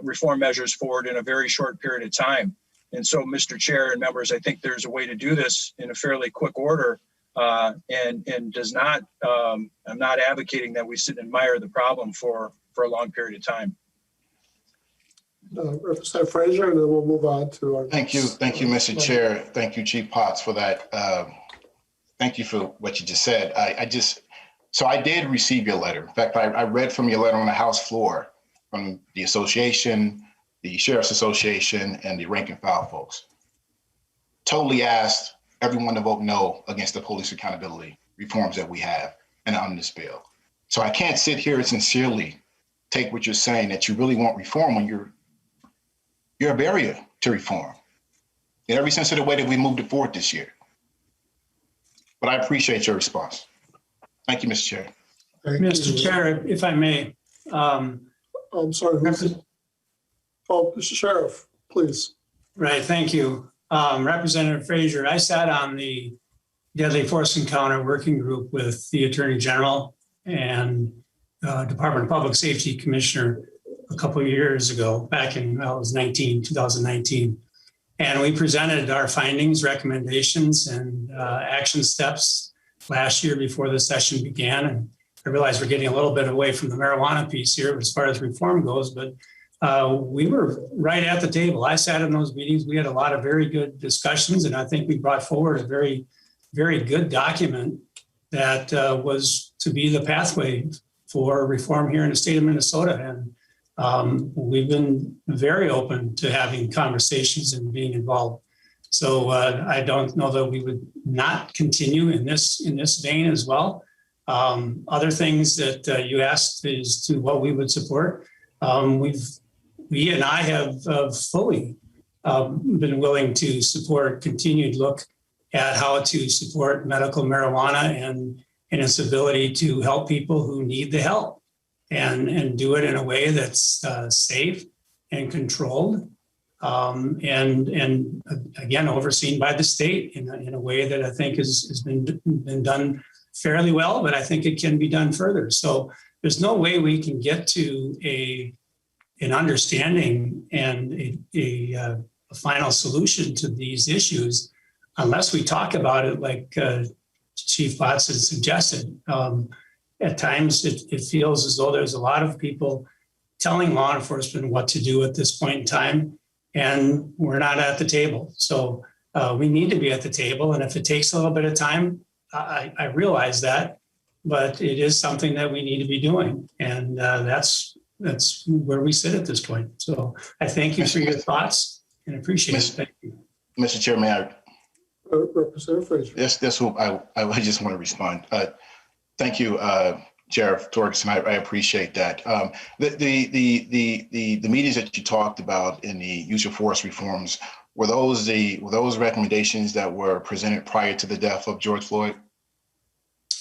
reform measures forward in a very short period of time. And so, Mr. Chair and members, I think there's a way to do this in a fairly quick order and does not, I'm not advocating that we sit and admire the problem for a long period of time. Representative Frazier, and then we'll move on to our. Thank you, Mr. Chair. Thank you, Chief Potts, for that. Thank you for what you just said. So I did receive your letter. In fact, I read from your letter on the House floor from the association, the Sheriff's Association, and the rank and file folks. Totally asked everyone to vote no against the police accountability reforms that we have and on this bill. So I can't sit here and sincerely take what you're saying that you really want reform when you're a barrier to reform in every sense of the way that we moved it forward this year. But I appreciate your response. Thank you, Mr. Chair. Mr. Chair, if I may. I'm sorry. Oh, Mr. Sheriff, please. Right, thank you. Representative Frazier, I sat on the Deadly Force Encounter Working Group with the Attorney General and Department of Public Safety Commissioner a couple of years ago, back in, well, it was 2019. And we presented our findings, recommendations, and action steps last year before the session began. And I realize we're getting a little bit away from the marijuana piece here as far as reform goes, but we were right at the table. I sat in those meetings. We had a lot of very good discussions, and I think we brought forward a very, very good document that was to be the pathway for reform here in the state of Minnesota. And we've been very open to having conversations and being involved. So I don't know that we would not continue in this vein as well. Other things that you asked as to what we would support. We and I have fully been willing to support continued look at how to support medical marijuana and its ability to help people who need the help and do it in a way that's safe and controlled and again, overseen by the state in a way that I think has been done fairly well, but I think it can be done further. So there's no way we can get to an understanding and a final solution to these issues unless we talk about it like Chief Potts has suggested. At times it feels as though there's a lot of people telling law enforcement what to do at this point in time, and we're not at the table. So we need to be at the table, and if it takes a little bit of time, I realize that, but it is something that we need to be doing, and that's where we sit at this point. So I thank you for your thoughts and appreciate it. Thank you. Mr. Chair, may I? Representative Frazier. Yes, that's what I just want to respond. Thank you, Sheriff Torgerson. I appreciate that. The meetings that you talked about in the use of force reforms, were those recommendations that were presented prior to the death of George Floyd?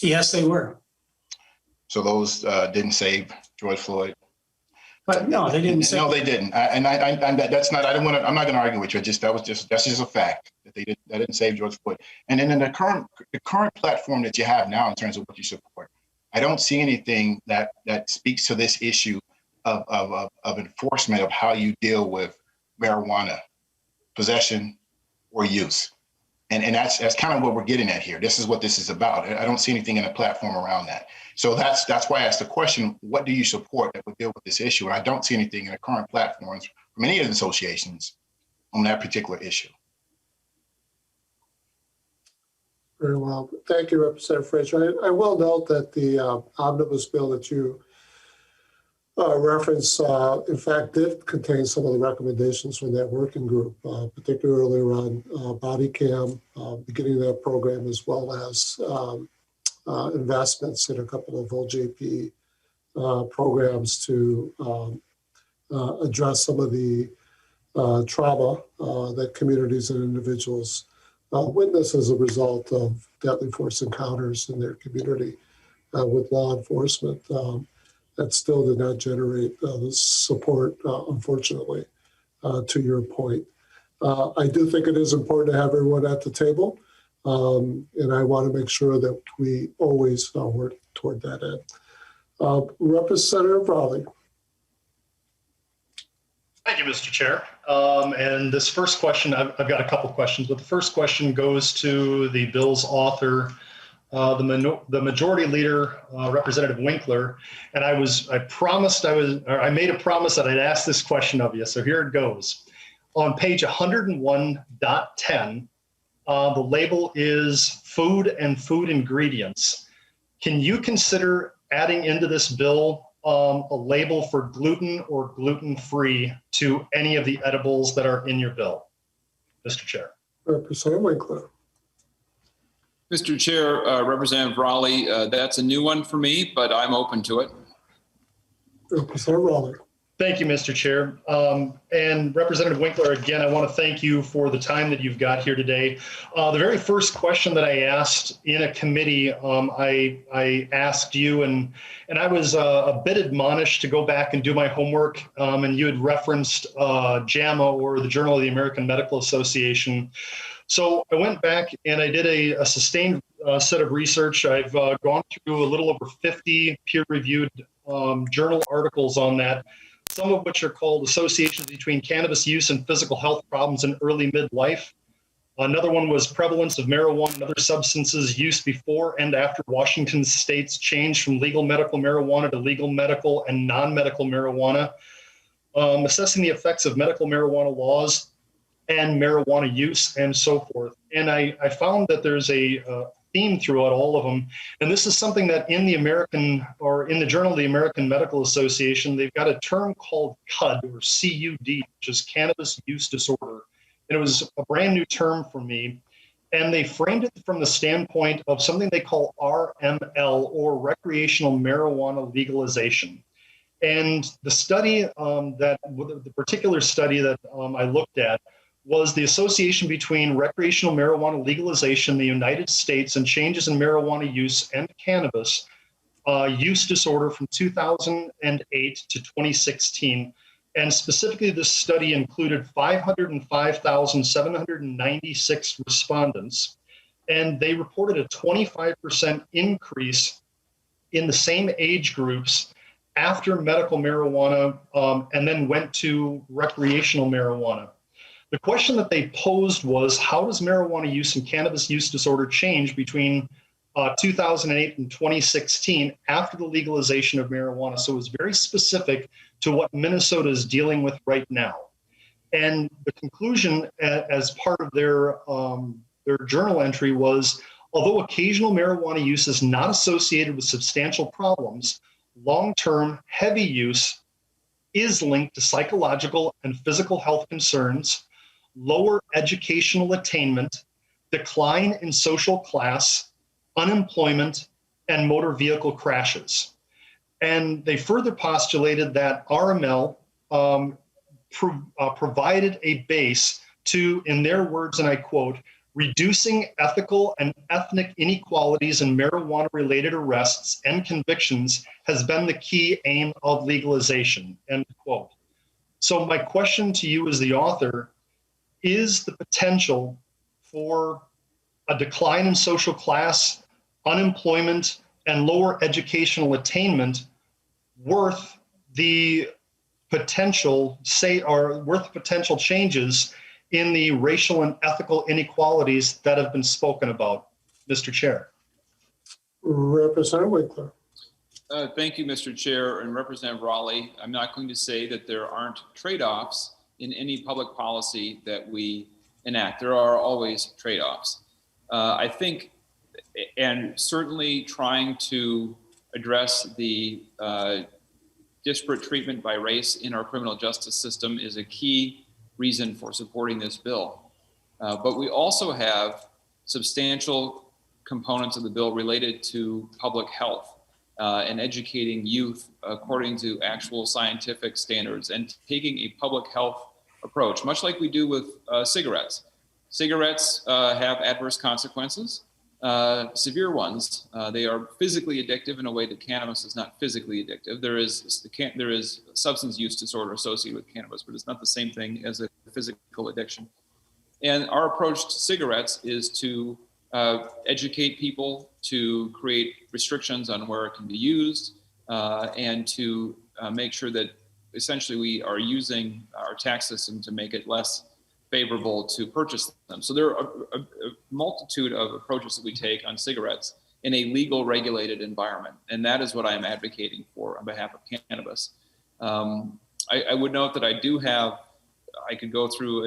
Yes, they were. So those didn't save George Floyd? But no, they didn't. No, they didn't. That's not. I'm not going to argue with you. That's just a fact that they didn't save George Floyd. And then in the current platform that you have now in terms of what you support, I don't see anything that speaks to this issue of enforcement of how you deal with marijuana possession or use. And that's kind of what we're getting at here. This is what this is about. I don't see anything in the platform around that. So that's why I asked the question, what do you support that would deal with this issue? And I don't see anything in the current platforms from any of the associations on that particular issue. Very well. Thank you, Representative Frazier. I will note that the omnibus bill that you reference, in fact, did contain some of the recommendations from that working group, particularly around body cam, beginning of that program, as well as investments in a couple of OJP programs to address some of the trauma that communities and individuals witness as a result of deadly force encounters in their community with law enforcement. That still did not generate the support, unfortunately, to your point. I do think it is important to have everyone at the table, and I want to make sure that we always work toward that end. Representative Raleigh. Thank you, Mr. Chair. And this first question, I've got a couple questions, but the first question goes to the bill's author, the majority leader, Representative Winkler, and I made a promise that I'd ask this question of you. So here it goes. On page 101.10, the label is food and food ingredients. Can you consider adding into this bill a label for gluten or gluten-free to any of the edibles that are in your bill, Mr. Chair? Representative Winkler. Mr. Chair, Representative Raleigh, that's a new one for me, but I'm open to it. Representative Raleigh. Thank you, Mr. Chair. And Representative Winkler, again, I want to thank you for the time that you've got here today. The very first question that I asked in a committee, I asked you, and I was a bit admonished to go back and do my homework, and you had referenced JAMA, or the Journal of the American Medical Association. So I went back and I did a sustained set of research. I've gone through a little over 50 peer-reviewed journal articles on that, some of which are called Associations Between Cannabis Use and Physical Health Problems in Early Midlife. Another one was Prevalence of Marijuana and Other Substances Use Before and After Washington State's Change from Legal Medical Marijuana to Legal Medical and Non-Medical Marijuana. Assessing the effects of medical marijuana laws and marijuana use and so forth. And I found that there's a theme throughout all of them. And this is something that in the Journal of the American Medical Association, they've got a term called CUD, or CUD, which is Cannabis Use Disorder. And it was a brand new term for me. And they framed it from the standpoint of something they call RML, or recreational marijuana legalization. And the study the particular study that I looked at was the association between recreational marijuana legalization in the United States and changes in marijuana use and cannabis use disorder from 2008 to 2016. And specifically, this study included 505,796 respondents, and they reported a 25% increase in the same age groups after medical marijuana and then went to recreational marijuana. The question that they posed was, how does marijuana use and cannabis use disorder change between 2008 and 2016 after the legalization of marijuana? So it was very specific to what Minnesota is dealing with right now. And the conclusion as part of their journal entry was, although occasional marijuana use is not associated with substantial problems, long-term heavy use is linked to psychological and physical health concerns, lower educational attainment, decline in social class, unemployment, and motor vehicle crashes. And they further postulated that RML provided a base to, in their words, and I quote, reducing ethical and ethnic inequalities in marijuana-related arrests and convictions has been the key aim of legalization, end quote. So my question to you as the author, is the potential for a decline in social class, unemployment, and lower educational attainment worth the potential changes in the racial and ethical inequalities that have been spoken about, Mr. Chair? Representative Winkler. Thank you, Mr. Chair, and Representative Raleigh. I'm not going to say that there aren't trade-offs in any public policy that we enact. There are always trade-offs. I think, and certainly trying to address the disparate treatment by race in our criminal justice system is a key reason for supporting this bill. But we also have substantial components of the bill related to public health and educating youth according to actual scientific standards and taking a public health approach, much like we do with cigarettes. Cigarettes have adverse consequences, severe ones. They are physically addictive in a way that cannabis is not physically addictive. There is substance use disorder associated with cannabis, but it's not the same thing as a physical addiction. And our approach to cigarettes is to educate people, to create restrictions on where it can be used, and to make sure that essentially we are using our tax system to make it less favorable to purchase them. So there are a multitude of approaches that we take on cigarettes. in a legal regulated environment. And that is what I'm advocating for on behalf of cannabis. I would note that I could go through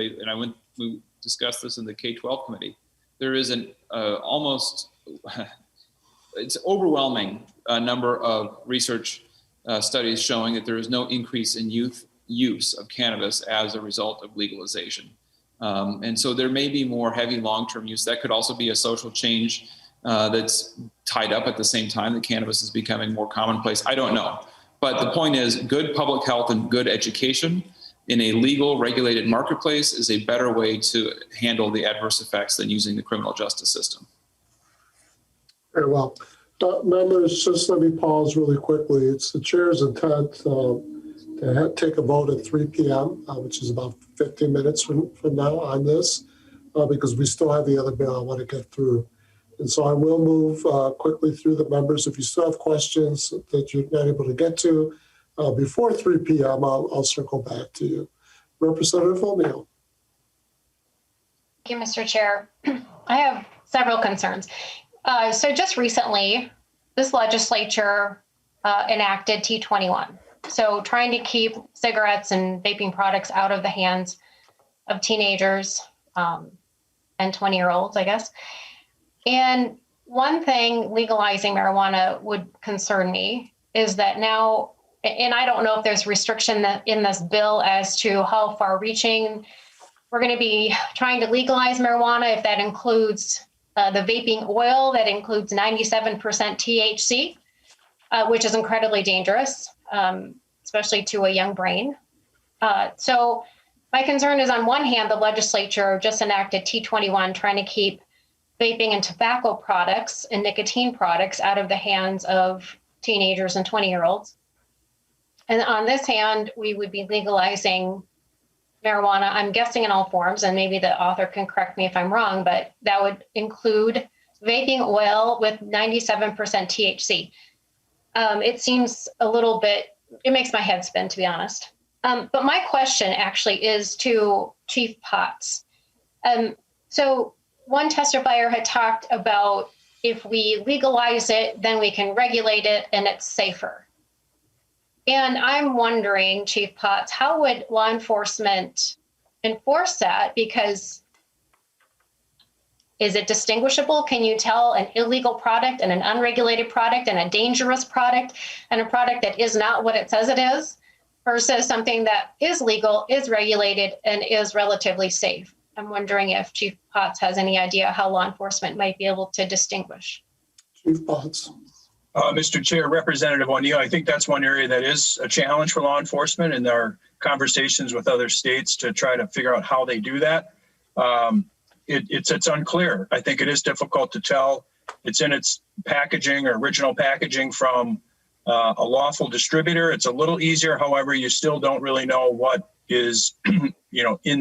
we discussed this in the K-12 committee. There is an it's overwhelming number of research studies showing that there is no increase in youth use of cannabis as a result of legalization. And so there may be more heavy long-term use. That could also be a social change that's tied up at the same time that cannabis is becoming more commonplace. I don't know. But the point is, good public health and good education in a legal regulated marketplace is a better way to handle the adverse effects than using the criminal justice system. Very well. Members, just let me pause really quickly. It's the chair's intent to take a vote at 3 p.m., which is about 15 minutes from now on this, because we still have the other bill I want to get through. And so I will move quickly through the members. If you still have questions that you're not able to get to before 3 p.m., I'll circle back to you. Representative O'Neill. Thank you, Mr. Chair. I have several concerns. So just recently, this legislature enacted T21. So trying to keep cigarettes and vaping products out of the hands of teenagers and 20-year-olds, I guess. And one thing legalizing marijuana would concern me is that now, and I don't know if there's restriction in this bill as to how far reaching we're going to be trying to legalize marijuana, if that includes the vaping oil that includes 97% THC, which is incredibly dangerous, especially to a young brain. So my concern is, on one hand, the legislature just enacted T21, trying to keep vaping and tobacco products and nicotine products out of the hands of teenagers and 20-year-olds. And on this hand, we would be legalizing marijuana, I'm guessing in all forms, and maybe the author can correct me if I'm wrong, but that would include vaping oil with 97% THC. It seems a little bit, it makes my head spin, to be honest. But my question actually is to Chief Potts. So one testifier had talked about, if we legalize it, then we can regulate it and it's safer. And I'm wondering, Chief Potts, how would law enforcement enforce that? Because is it distinguishable? Can you tell an illegal product and an unregulated product and a dangerous product and a product that is not what it says it is versus something that is legal, is regulated, and is relatively safe? I'm wondering if Chief Potts has any idea how law enforcement might be able to distinguish. Chief Potts. Mr. Chair, Representative O'Neill, I think that's one area that is a challenge for law enforcement in our conversations with other states to try to figure out how they do that. It's unclear. I think it is difficult to tell. It's in its packaging or original packaging from a lawful distributor. It's a little easier. However, you still don't really know what is in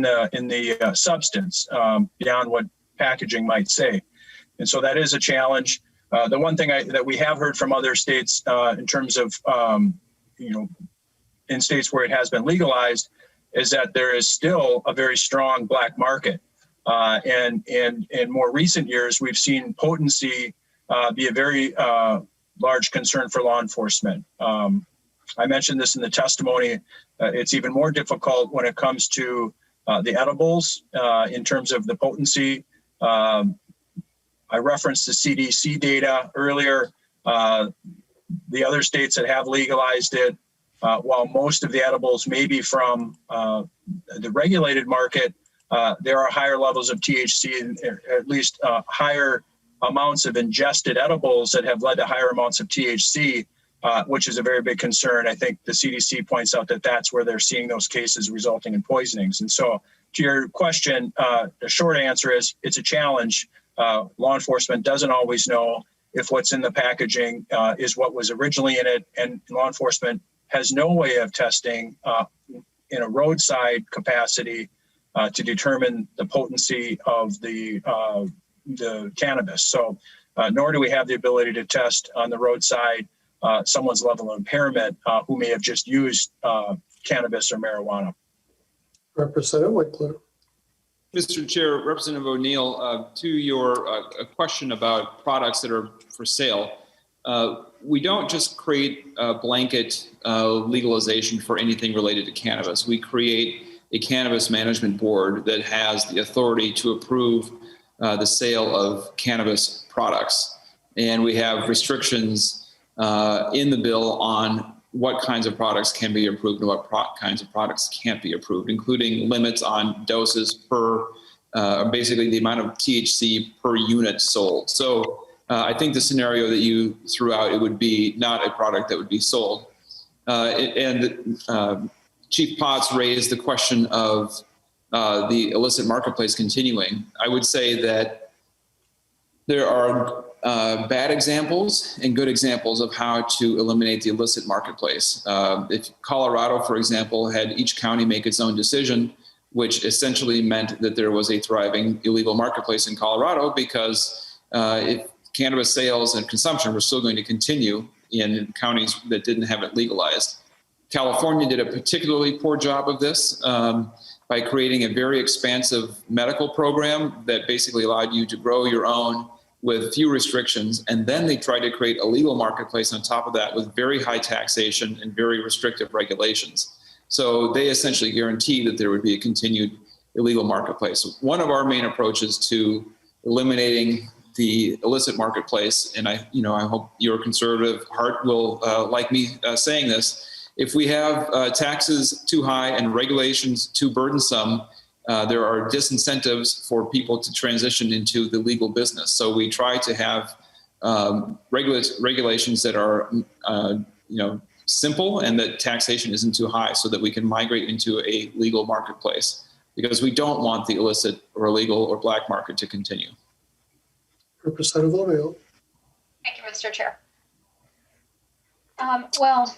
the substance beyond what packaging might say. And so that is a challenge. The one thing that we have heard from other states in terms of, in states where it has been legalized, is that there is still a very strong black market. And in more recent years, we've seen potency be a very large concern for law enforcement. I mentioned this in the testimony. It's even more difficult when it comes to the edibles in terms of the potency. I referenced the CDC data earlier. The other states that have legalized it, while most of the edibles may be from the regulated market, there are higher levels of THC, and at least higher amounts of ingested edibles that have led to higher amounts of THC, which is a very big concern. I think the CDC points out that that's where they're seeing those cases resulting in poisonings. And so to your question, the short answer is it's a challenge. Law enforcement doesn't always know if what's in the packaging is what was originally in it, and law enforcement has no way of testing in a roadside capacity to determine the potency of the cannabis. So nor do we have the ability to test on the roadside someone's level of impairment who may have just used cannabis or marijuana. Representative Winkler. Mr. Chair, Representative O'Neill, to your a question about products that are for sale, we don't just create a blanket legalization for anything related to cannabis. We create a cannabis management board that has the authority to approve the sale of cannabis products. And we have restrictions in the bill on what kinds of products can be approved and what kinds of products can't be approved, including limits on doses per, basically the amount of THC per unit sold. So I think the scenario that you threw out, it would be not a product that would be sold. Chief Potts raised the question of the illicit marketplace continuing. I would say that there are bad examples and good examples of how to eliminate the illicit marketplace. If Colorado, for example, had each county make its own decision, which essentially meant that there was a thriving illegal marketplace in Colorado, because if cannabis sales and consumption were still going to continue in counties that didn't have it legalized. California did a particularly poor job of this by creating a very expansive medical program that basically allowed you to grow your own with few restrictions. And then they tried to create a legal marketplace on top of that with very high taxation and very restrictive regulations. So they essentially guaranteed that there would be a continued illegal marketplace. One of our main approaches to eliminating the illicit marketplace, and I hope your conservative heart will like me saying this, if we have taxes too high and regulations too burdensome, there are disincentives for people to transition into the legal business. So we try to have regulations that are, simple and that taxation isn't too high, so that we can migrate into a legal marketplace, because we don't want the illicit or illegal or black market to continue. Representative O'Neill. Thank you, Mr. Chair. Well,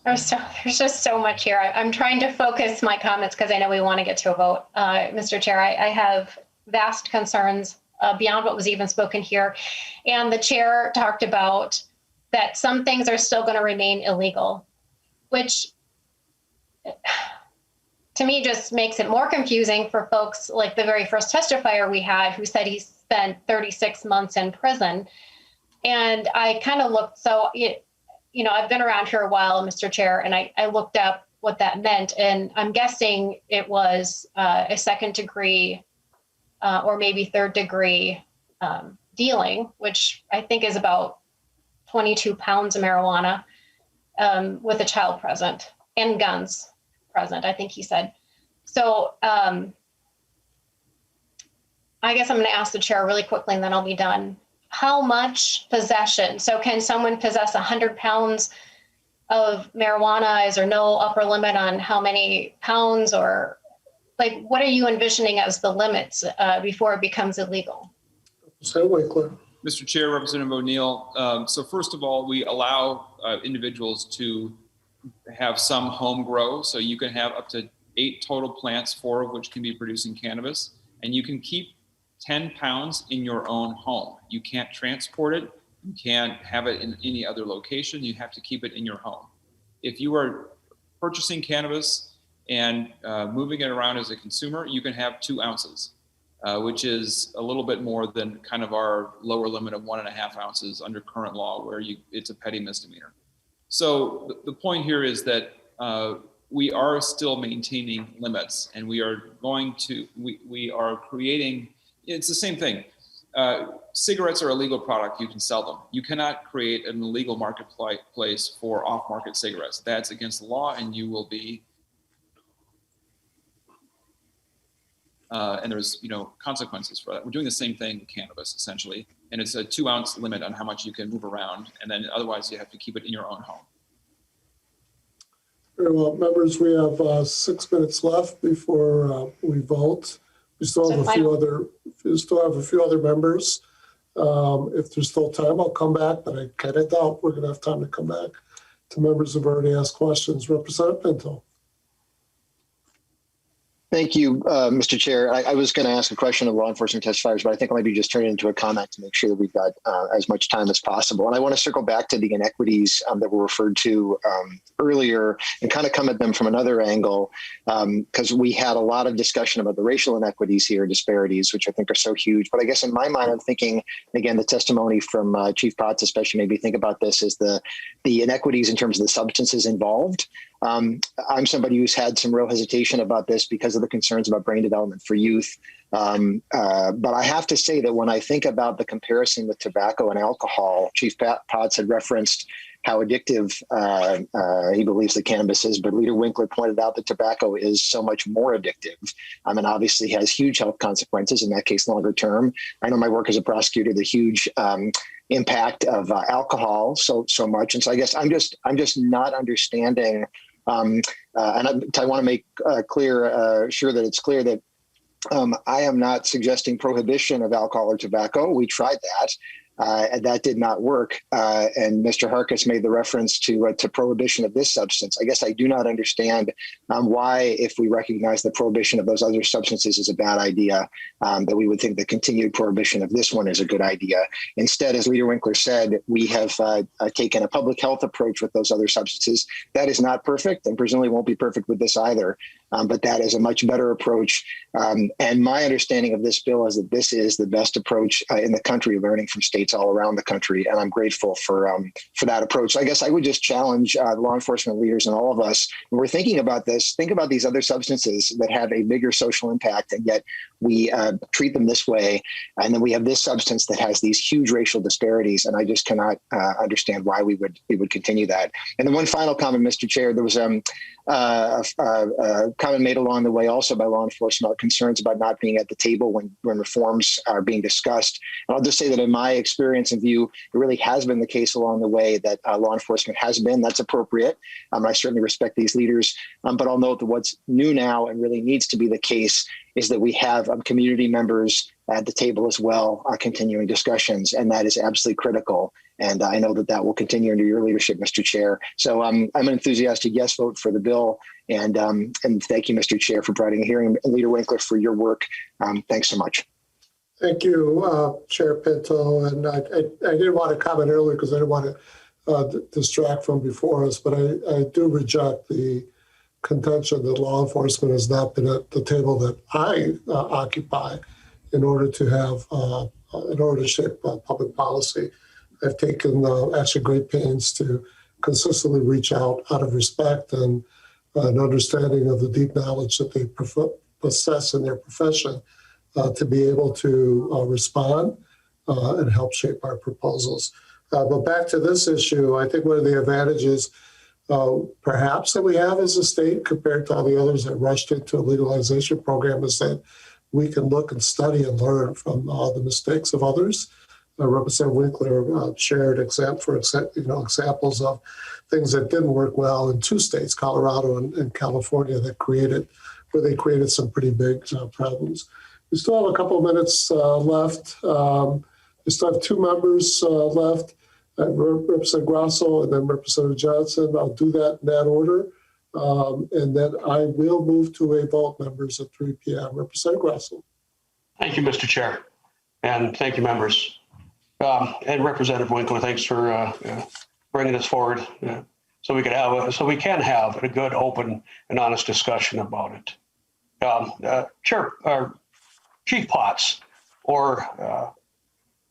there's just so much here. I'm trying to focus my comments because I know we want to get to a vote. Mr. Chair, I have vast concerns beyond what was even spoken here. And the chair talked about that some things are still going to remain illegal, which to me just makes it more confusing for folks like the very first testifier we had, who said he spent 36 months in prison. And I kind of looked, so, I've been around here a while, Mr. Chair, and I looked up what that meant. And I'm guessing it was a second degree or maybe third degree dealing, which I think is about 22 pounds of marijuana with a child present and guns present, I think he said. So I guess I'm going to ask the chair really quickly and then I'll be done. How much possession? So can someone possess 100 pounds of marijuana? Is there no upper limit on how many pounds, or like, what are you envisioning as the limits before it becomes illegal? Senator Winkler. Mr. Chair, Representative O'Neill. So first of all, we allow individuals to have some home grow. So you can have up to 8 total plants, 4 of which can be producing cannabis, and you can keep 10 pounds in your own home. You can't transport it. You can't have it in any other location. You have to keep it in your home. If you are purchasing cannabis and moving it around as a consumer, you can have 2 ounces, which is a little bit more than kind of our lower limit of 1.5 ounces under current law, where it's a petty misdemeanor. So the point here is that we are still maintaining limits, and we are creating. It's the same thing. Cigarettes are a legal product. You can sell them. You cannot create an illegal marketplace for off-market cigarettes. That's against the law, and you will be. And there's consequences for that. We're doing the same thing with cannabis, essentially, and it's a 2-ounce limit on how much you can move around, and then otherwise you have to keep it in your own home. Very well, members. We have 6 minutes left before we vote. We still have a few other members. If there's still time, I'll come back, but I kind of doubt we're going to have time to come back to members who've already asked questions. Representative Pinto. Thank you, Mr. Chair. I was going to ask a question of law enforcement testifiers, but I think I might be just turning it into a comment to make sure that we've got as much time as possible. And I want to circle back to the inequities that were referred to earlier and kind of come at them from another angle, because we had a lot of discussion about the racial inequities here, disparities, which I think are so huge. But I guess in my mind, I'm thinking, again, the testimony from Chief Potts especially made me think about this as the inequities in terms of the substances involved. I'm somebody who's had some real hesitation about this because of the concerns about brain development for youth. But I have to say that when I think about the comparison with tobacco and alcohol, Chief Potts had referenced how addictive he believes that cannabis is, but Leader Winkler pointed out that tobacco is so much more addictive. And obviously has huge health consequences, in that case, longer term. I know my work as a prosecutor, the huge impact of alcohol so much. And so I guess I'm just not understanding. And I want to make sure that it's clear that I am not suggesting prohibition of alcohol or tobacco. We tried that. And that did not work. And Mr. Harkis made the reference to prohibition of this substance. I guess I do not understand why, if we recognize the prohibition of those other substances is a bad idea, that we would think the continued prohibition of this one is a good idea. Instead, as Leader Winkler said, we have taken a public health approach with those other substances. That is not perfect, and presumably won't be perfect with this either. But that is a much better approach. And my understanding of this bill is that this is the best approach in the country, learning from states all around the country. And I'm grateful for that approach. So I guess I would just challenge law enforcement leaders and all of us, when we're thinking about this, think about these other substances that have a bigger social impact, and yet we treat them this way. And then we have this substance that has these huge racial disparities. And I just cannot understand why we would continue that. And then one final comment, Mr. Chair, there was a comment made along the way also by law enforcement about concerns about not being at the table when reforms are being discussed. And I'll just say that in my experience and view, it really has been the case along the way that law enforcement has been. That's appropriate. I certainly respect these leaders, but I'll note that what's new now and really needs to be the case is that we have community members at the table as well, continuing discussions, and that is absolutely critical. And I know that will continue under your leadership, Mr. Chair. So I'm an enthusiastic yes vote for the bill, and thank you, Mr. Chair, for providing a hearing, and Leader Winkler for your work. Thanks so much. Thank you, Chair Pinto. And I didn't want to comment earlier because I didn't want to distract from before us, but I do reject the contention that law enforcement has not been at the table that I occupy in order to shape public policy. I've taken actually great pains to consistently reach out of respect and an understanding of the deep knowledge that they possess in their profession to be able to respond and help shape our proposals. But back to this issue, I think one of the advantages perhaps that we have as a state compared to all the others that rushed into a legalization program is that we can look and study and learn from the mistakes of others. Representative Winkler shared examples of things that didn't work well in two states, Colorado and California, where they created some pretty big problems. We still have a couple of minutes left. We still have two members left, Representative Grosso and then Representative Johnson. I'll do that in that order. And then I will move to a vote, members, at 3 p.m. Representative Grosso. Thank you, Mr. Chair. And thank you, members. And Representative Winkler, thanks for bringing this forward so we can have a good, open, and honest discussion about it. Chief Potts or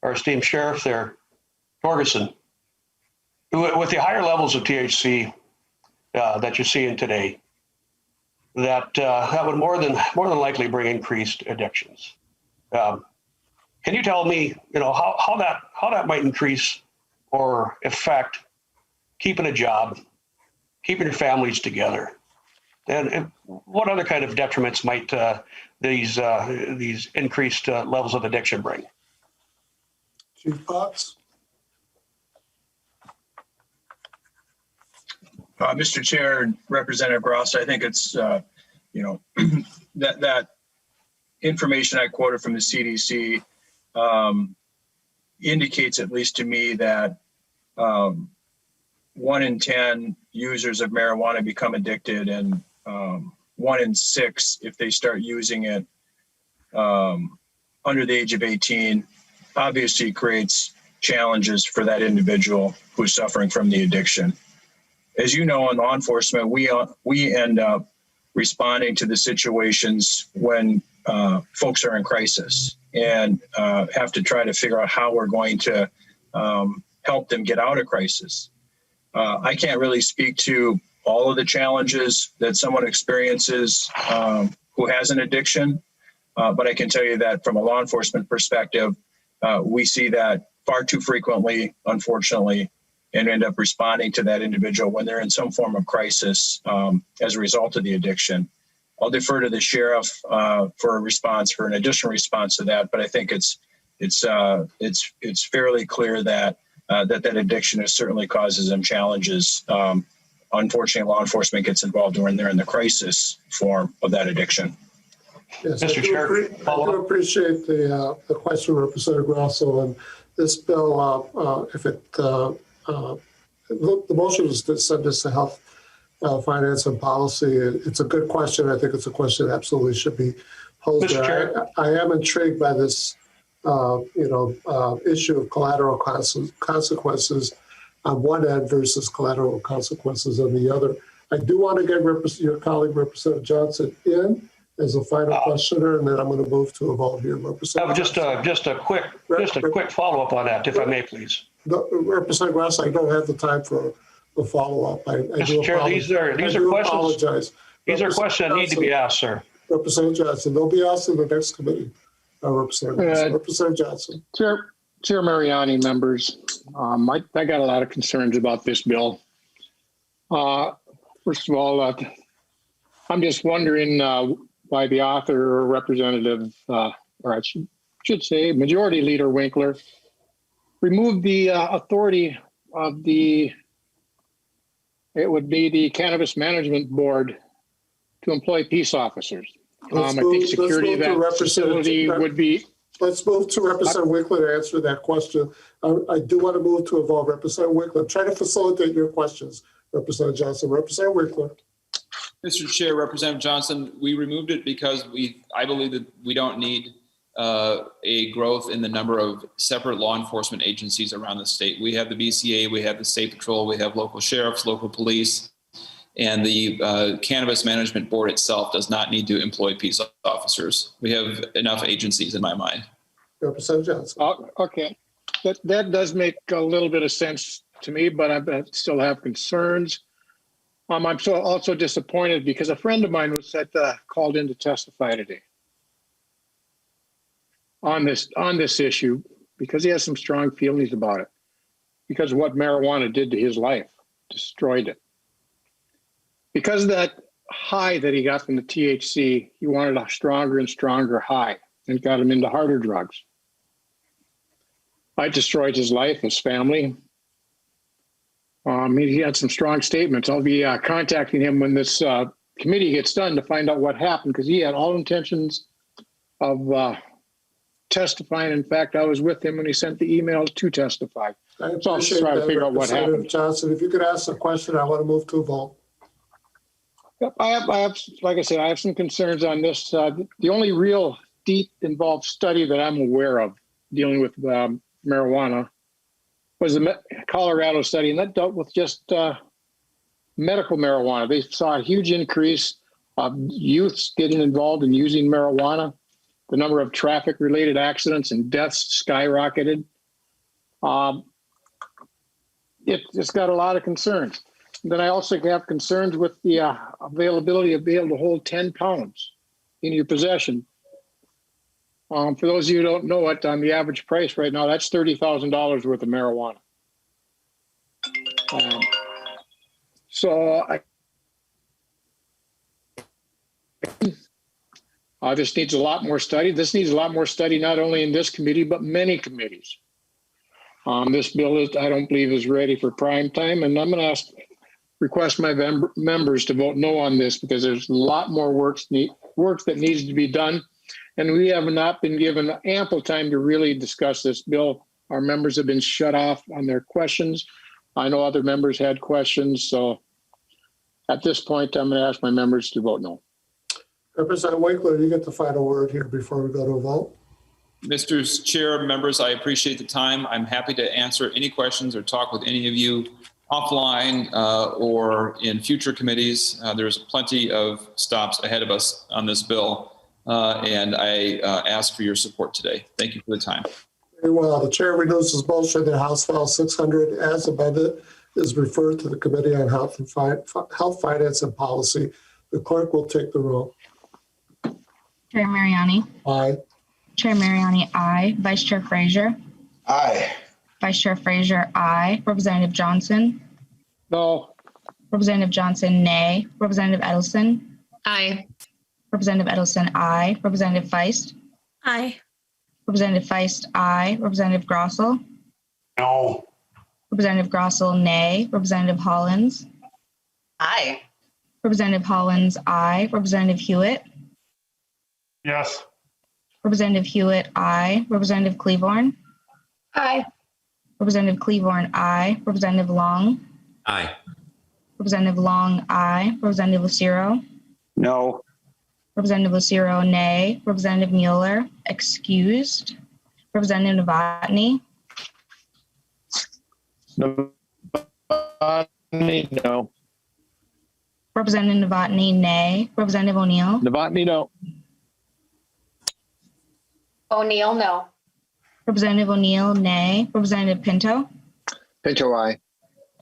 our esteemed sheriff there, Torgerson, with the higher levels of THC that you're seeing today, that would more than likely bring increased addictions. Can you tell me, how that might increase or affect keeping a job, keeping your families together, and what other kind of detriments might these increased levels of addiction bring? Chief Potts. Mr. Chair and Representative Gross, I think it's that information I quoted from the CDC indicates, at least to me, that 1 in 10 users of marijuana become addicted, and 1 in 6, if they start using it under the age of 18, obviously creates challenges for that individual who's suffering from the addiction. As you know, in law enforcement, we end up responding to the situations when folks are in crisis and have to try to figure out how we're going to help them get out of crisis. I can't really speak to all of the challenges that someone experiences who has an addiction, but I can tell you that from a law enforcement perspective, we see that far too frequently, unfortunately, and end up responding to that individual when they're in some form of crisis as a result of the addiction. I'll defer to the sheriff for a response, for an additional response to that, but I think it's fairly clear that that addiction certainly causes them challenges. Unfortunately, law enforcement gets involved when they're in the crisis form of that addiction. Yes, Mr. Chair, I do appreciate the question, Representative Grosso, and this bill, if it, the motion is to send this to Health, Finance, and Policy. It's a good question. I think it's a question that absolutely should be posed. Mr. Chair. I am intrigued by this, issue of collateral consequences on one end versus collateral consequences on the other. I do want to get your colleague, Representative Johnson, in as a final questioner, and then I'm going to move to a vote here. Representative. Just a quick follow-up on that, if I may, please. No, Representative Ross, I don't have the time for the follow-up. Mr. Chair, these are questions. Apologize. These are questions that need to be asked, sir. Representative Johnson, they'll be asked in the next committee. Representative Johnson. Chair Mariani, members, I got a lot of concerns about this bill. First of all, I'm just wondering why the author or representative, or I should say Majority Leader Winkler, removed the authority of it would be the Cannabis Management Board to employ peace officers. I think security of that facility would be. Let's move to Representative Winkler to answer that question. I do want to move to a vote. Representative Winkler, try to facilitate your questions. Representative Johnson. Representative Winkler. Mr. Chair, Representative Johnson, we removed it because I believe that we don't need a growth in the number of separate law enforcement agencies around the state. We have the BCA, we have the State Patrol, we have local sheriffs, local police, and the Cannabis Management Board itself does not need to employ peace officers. We have enough agencies in my mind. Representative Johnson. Okay, that does make a little bit of sense to me, but I still have concerns. I'm also disappointed because a friend of mine was called in to testify today on this issue because he has some strong feelings about it, because of what marijuana did to his life, destroyed it. Because of that high that he got from the THC, he wanted a stronger and stronger high and got him into harder drugs. I destroyed his life, his family. He had some strong statements. I'll be contacting him when this committee gets done to find out what happened, because he had all intentions of testifying. In fact, I was with him when he sent the email to testify. I so I'll try to figure out what happened. Johnson, if you could ask a question, I want to move to a vote. Yep, I have, like I said, I have some concerns on this. The only real deep involved study that I'm aware of dealing with marijuana was the Colorado study, and that dealt with just medical marijuana. They saw a huge increase of youths getting involved in using marijuana. The number of traffic-related accidents and deaths skyrocketed. It's got a lot of concerns. Then I also have concerns with the availability of being able to hold 10 pounds in your possession. For those of you who don't know it, on the average price right now, that's $30,000 worth of marijuana. This needs a lot more study. This needs a lot more study, not only in this committee, but many committees. This bill I don't believe is ready for prime time, and I'm going to request my members to vote no on this, because there's a lot more work that needs to be done. And we have not been given ample time to really discuss this bill. Our members have been shut off on their questions. I know other members had questions. So at this point, I'm going to ask my members to vote no. Representative Winkler, you get the final word here before we go to a vote. Mr. Chair, members, I appreciate the time. I'm happy to answer any questions or talk with any of you offline or in future committees. There's plenty of stops ahead of us on this bill, and I ask for your support today. Thank you for the time. Very well. The chair renews his motion that House File 600 as amended is referred to the Committee on Health, Finance, and Policy. The clerk will take the roll. Chair Mariani. Aye. Chair Mariani, aye. Vice Chair Frazier. Aye. Vice Chair Frazier, aye. Representative Johnson. No. Representative Johnson, nay. Representative Edelson. Aye. Representative Edelson, aye. Representative Feist. Aye. Representative Feist, aye. Representative Grossel. No. Representative Grossel, nay. Representative Hollins. Aye. Representative Hollins, aye. Representative Hewitt. Yes. Representative Hewitt, aye. Representative Cleaborn. Aye. Representative Cleaborn, aye. Representative Long. Aye. Representative Long, aye. Representative Lucero. No. Representative Lucero, nay. Representative Mueller, excused. Representative Novotny. Novotny, no. Representative Novotny, nay. Representative O'Neill. Novotny, no. O'Neill, no. Representative O'Neill, nay. Representative Pinto. Pinto, aye.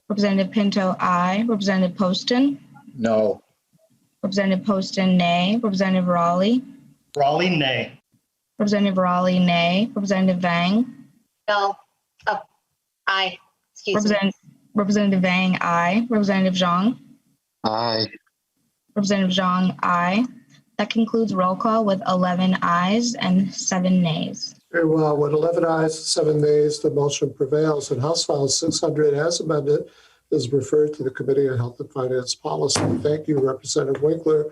Representative Pinto, aye. Representative Poston. No. Representative Poston, nay. Representative Raleigh. Raleigh, nay. Representative Raleigh, nay. Representative Vang. No. Oh, aye. Excuse me. Representative Vang, aye. Representative Zhang. Aye. Representative Zhang, aye. That concludes roll call with 11 ayes and 7 nays. Very well. With 11 ayes, 7 nays, the motion prevails, and House File 600 as amended is referred to the Committee on Health and Finance Policy. Thank you, Representative Winkler.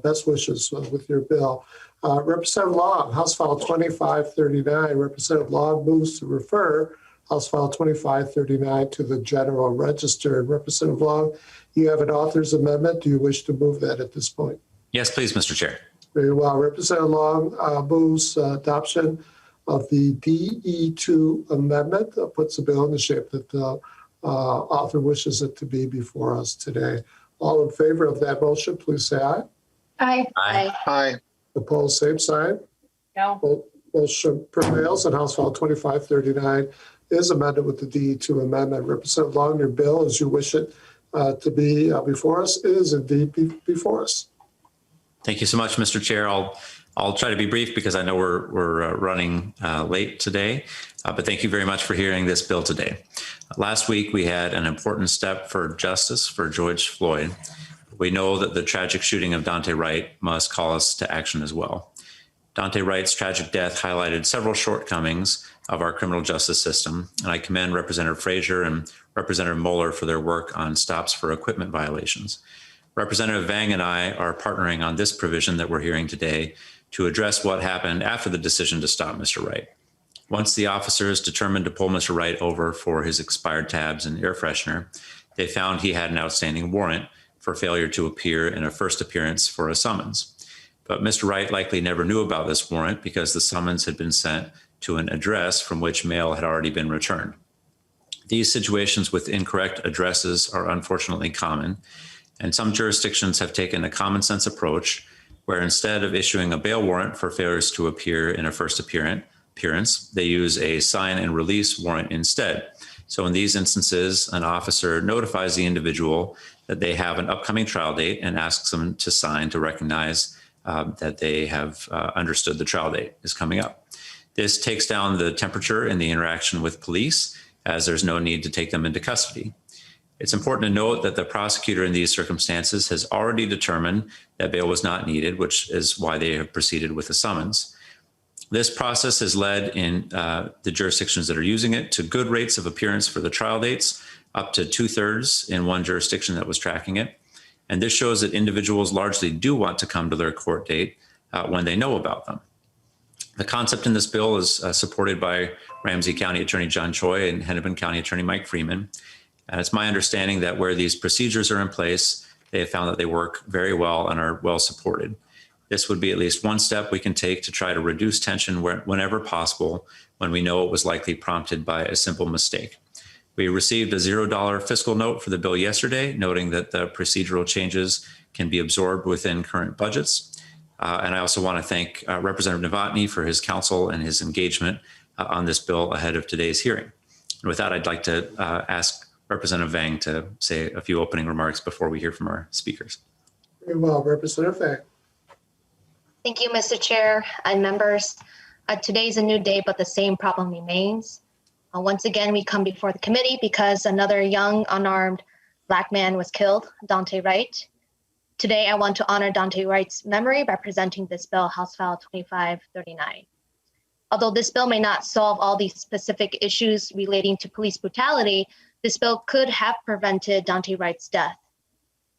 Best wishes with your bill. Representative Long, House File 2539. Representative Long moves to refer House File 2539 to the General Register. And Representative Long, you have an author's amendment. Do you wish to move that at this point? Yes, please, Mr. Chair. Very well. Representative Long moves adoption of the DE2 amendment, puts the bill in the shape that the author wishes it to be before us today. All in favor of that motion, please say aye. Aye. Aye. Aye. Opposed, same sign. No. Motion prevails, and House File 2539 is amended with the DE2 amendment. Representative Long, your bill, as you wish it to be before us, is indeed before us. Thank you so much, Mr. Chair. I'll try to be brief because I know we're running late today, but thank you very much for hearing this bill today. Last week, we had an important step for justice for George Floyd. We know that the tragic shooting of Dante Wright must call us to action as well. Dante Wright's tragic death highlighted several shortcomings of our criminal justice system, and I commend Representative Frazier and Representative Mueller for their work on stops for equipment violations. Representative Vang and I are partnering on this provision that we're hearing today to address what happened after the decision to stop Mr. Wright. Once the officers determined to pull Mr. Wright over for his expired tabs and air freshener, they found he had an outstanding warrant for failure to appear in a first appearance for a summons. But Mr. Wright likely never knew about this warrant because the summons had been sent to an address from which mail had already been returned. These situations with incorrect addresses are unfortunately common, and some jurisdictions have taken a common sense approach where instead of issuing a bail warrant for failures to appear in a first appearance, they use a sign and release warrant instead. So in these instances, an officer notifies the individual that they have an upcoming trial date and asks them to sign to recognize that they have understood the trial date is coming up. This takes down the temperature in the interaction with police, as there's no need to take them into custody. It's important to note that the prosecutor in these circumstances has already determined that bail was not needed, which is why they have proceeded with a summons. This process has led in the jurisdictions that are using it to good rates of appearance for the trial dates, up to 2/3 in one jurisdiction that was tracking it. And this shows that individuals largely do want to come to their court date when they know about them. The concept in this bill is supported by Ramsey County Attorney John Choi and Hennepin County Attorney Mike Freeman. And it's my understanding that where these procedures are in place, they have found that they work very well and are well supported. This would be at least one step we can take to try to reduce tension whenever possible when we know it was likely prompted by a simple mistake. We received a $0 fiscal note for the bill yesterday, noting that the procedural changes can be absorbed within current budgets. And I also want to thank Representative Novotny for his counsel and his engagement on this bill ahead of today's hearing. And with that, I'd like to ask Representative Vang to say a few opening remarks before we hear from our speakers. Very well, Representative Vang. Thank you, Mr. Chair and members. Today is a new day, but the same problem remains. Once again, we come before the committee because another young, unarmed Black man was killed, Dante Wright. Today, I want to honor Dante Wright's memory by presenting this bill, House File 2539. Although this bill may not solve all these specific issues relating to police brutality, this bill could have prevented Dante Wright's death.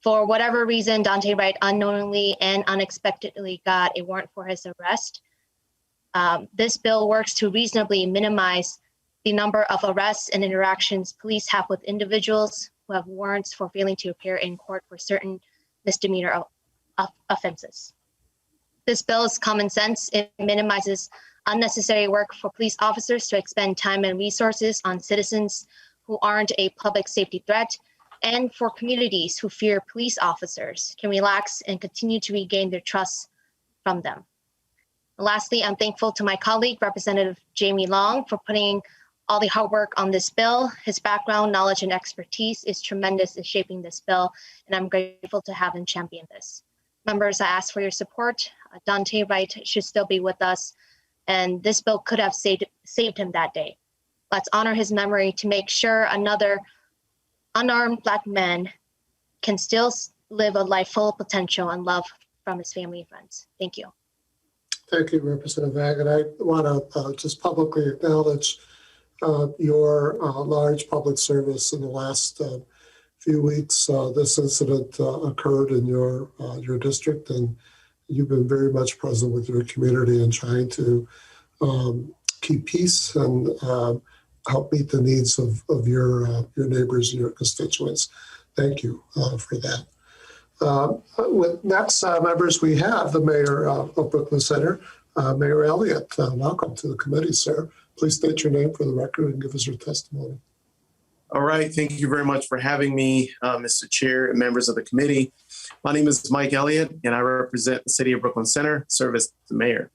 For whatever reason, Dante Wright unknowingly and unexpectedly got a warrant for his arrest. This bill works to reasonably minimize the number of arrests and interactions police have with individuals who have warrants for failing to appear in court for certain misdemeanor offenses. This bill is common sense. It minimizes unnecessary work for police officers to expend time and resources on citizens who aren't a public safety threat, and for communities who fear police officers can relax and continue to regain their trust from them. Lastly, I'm thankful to my colleague, Representative Jamie Long, for putting all the hard work on this bill. His background, knowledge, and expertise is tremendous in shaping this bill, and I'm grateful to have him champion this. Members, I ask for your support. Dante Wright should still be with us, and this bill could have saved him that day. Let's honor his memory to make sure another unarmed Black man can still live a life full of potential and love from his family and friends. Thank you. Thank you, Representative Vang. And I want to just publicly acknowledge your large public service in the last few weeks. This incident occurred in your district, and you've been very much present with your community and trying to keep peace and help meet the needs of your neighbors and your constituents. Thank you for that. With next members, we have the mayor of Brooklyn Center, Mayor Elliott. Welcome to the committee, sir. Please state your name for the record and give us your testimony. All right, thank you very much for having me, Mr. Chair and members of the committee. My name is Mike Elliott, and I represent the city of Brooklyn Center, serve as the mayor.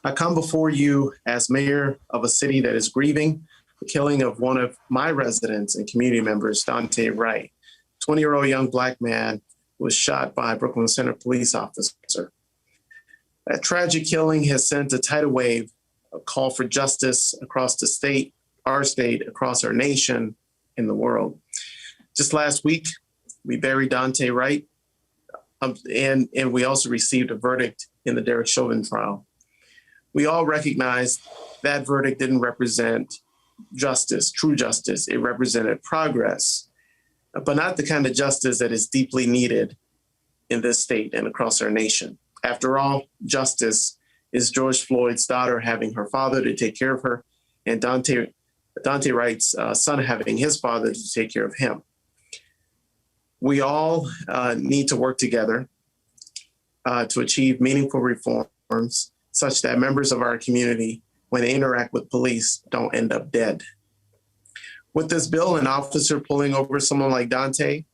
I come before you as mayor of a city that is grieving the killing of one of my residents and community members, Dante Wright, 20-year-old young Black man who was shot by a Brooklyn Center police officer. That tragic killing has sent a tidal wave, a call for justice across the state, across our nation, in the world. Just last week, we buried Dante Wright, and we also received a verdict in the Derek Chauvin trial. We all recognize that verdict didn't represent justice, true justice. It represented progress, but not the kind of justice that is deeply needed in this state and across our nation. After all, justice is George Floyd's daughter having her father to take care of her, and Dante Wright's son having his father to take care of him. We all need to work together to achieve meaningful reforms such that members of our community, when they interact with police, don't end up dead. With this bill, an officer pulling over someone like Dante